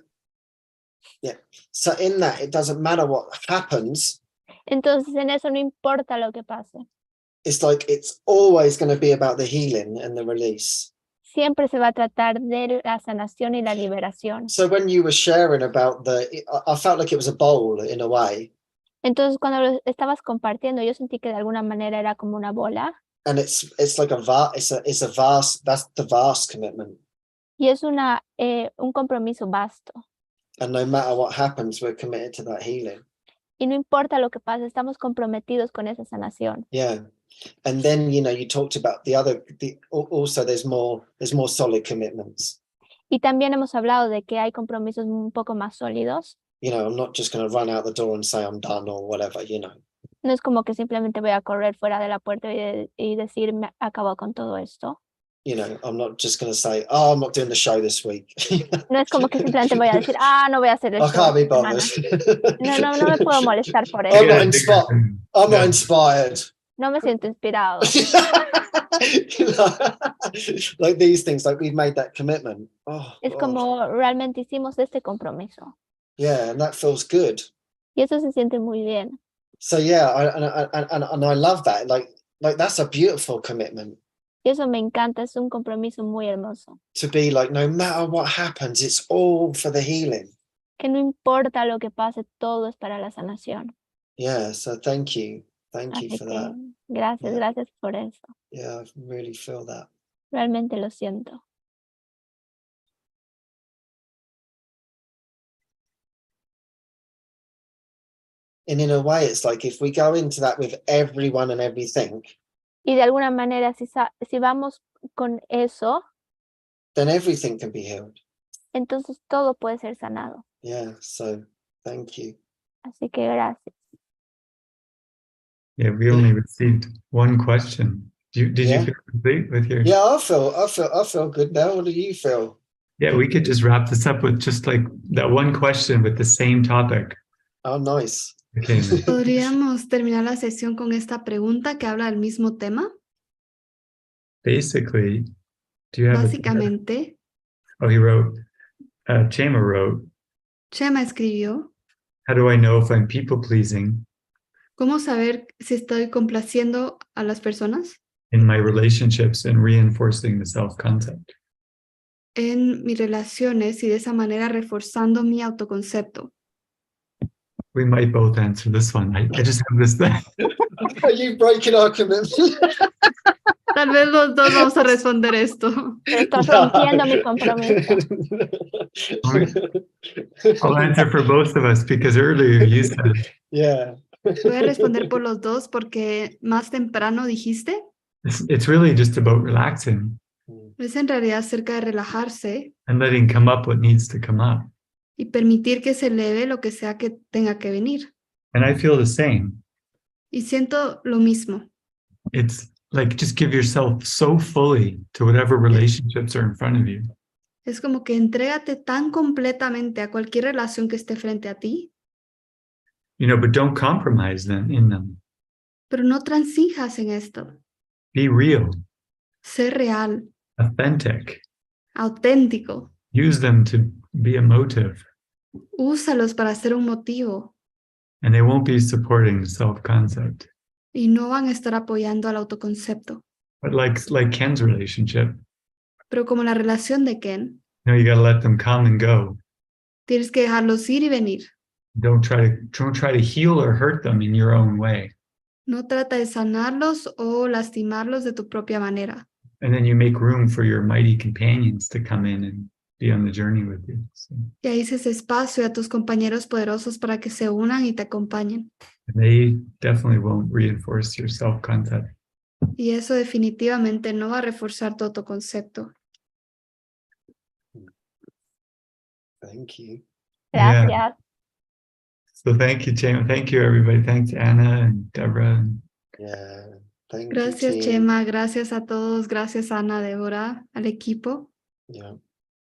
Yeah. So in that it doesn't matter what happens. Entonces en eso no importa lo que pase. It's like it's always going to be about the healing and the release. Siempre se va a tratar de la sanación y la liberación. So when you were sharing about I felt like it was a bowl in a way. Entonces cuando lo estabas compartiendo, yo sentí que de alguna manera era como una bola. And it's like it's a vast, that's the vast commitment. Y es un compromiso vasto. And no matter what happens, we're committed to that healing. Y no importa lo que pase, estamos comprometidos con esa sanación. Yeah. And then, you talked about also there's more solid commitments. Y también hemos hablado de que hay compromisos un poco más sólidos. I'm not just going to run out the door and say I'm done or whatever, No es como que simplemente voy a correr fuera de la puerta y decir me acabo con todo esto. I'm not just going to say, oh, I'm not doing the show this week. No es como que simplemente voy a decir, no voy a hacer el I show can't be esta bothered. semana. No me puedo molestar por I'm eso. not inspired. No me siento inspirado. Like these things, like we've made that commitment. Es como realmente hicimos este compromiso. Yeah, and that feels good. Y eso se siente muy bien. So yeah, and I love that. Like that's a beautiful commitment. Y eso me encanta, es un compromiso muy hermoso. To be like, no matter what happens, it's all for the healing. Que no importa lo que pase, todo es para la sanación. Yeah, so thank you. Thank you for that. Gracias por eso. Yeah, I really feel that. Realmente lo siento. And in a way, it's like if we go into that with everyone and everything, y de alguna manera, si vamos con eso, then everything can be healed. Entonces todo puede ser sanado. Yeah, so thank you. Así que gracias. Yeah, we only received one question. Did you feel complete with your? Yeah, I feel good now. What do you feel? Yeah, we could just wrap this up with just like that one question with the same topic. Oh, nice. Okay. ¿Podríamos terminar la sesión con esta pregunta que habla del mismo tema? Basically, do you have Básicamente, he wrote, Chema wrote, Chema escribió, how do I know if I'm people-pleasing ¿cómo saber si estoy complaciendo a las personas? in my relationships and reinforcing the self-concept? En mis relaciones y de esa manera reforzando mi autoconcepto. We might both answer this one. I just have this thing. Are you breaking our commitment? Tal vez los dos vamos a responder esto. Pero estoy rompiendo mi compromiso. I'll answer for both of us because earlier you said Yeah. Voy a responder por los dos porque más temprano dijiste, it's really just about relaxing es en realidad acerca de relajarse and letting come up what needs to come up. y permitir que se eleve lo que sea que tenga que venir. And I feel the same. Y siento lo mismo. It's like just give yourself so fully to whatever relationships are in front of you. Es como que entrégate tan completamente a cualquier relación que esté frente a ti, You know, but don't compromise them in them. pero no transijas en esto. Be real, Sé real, authentic. auténtico. Use them to be a motive, Úsalos para ser un motivo and they won't be supporting the self-concept. y no van a estar apoyando al autoconcepto. But like Ken's relationship, Pero como la relación de Ken, you know, you got to let them come and go. tienes que dejarlos ir y venir. Don't try to heal or hurt them in your own way. No trata de sanarlos o lastimarlos de tu propia manera. And then you make room for your mighty companions to come in and be on the journey with you. So, Y ahí dices espacio a tus compañeros poderosos para que se unan y te acompañen. and they definitely won't reinforce your self-concept. Y eso definitivamente no va a reforzar tu autoconcepto. Thank you. Gracias. Yeah. So thank you, Chema. Thank you, everybody. Thanks, Anna and Deborah. Yeah. Thank Gracias, you, team. Chema. Gracias a todos. Gracias, Ana, Débora, al equipo. Yeah.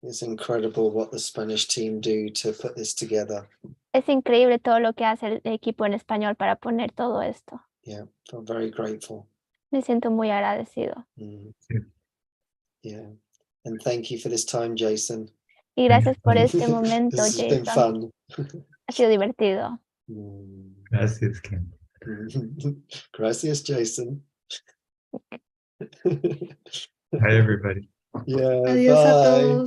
It's incredible what the Spanish team do to put this together. Es increíble todo lo que hace el equipo en español para poner todo esto. Yeah. I'm very grateful. Me siento muy agradecido. Mm. Yeah. Yeah. And thank you for this time, Jason. Y gracias por este momento, This has been Jason. fun. Ha sido divertido. Mm. Gracias, Ken. Gracias, Jason. Bye, everybody. Yeah. Adiós a Bye. todos.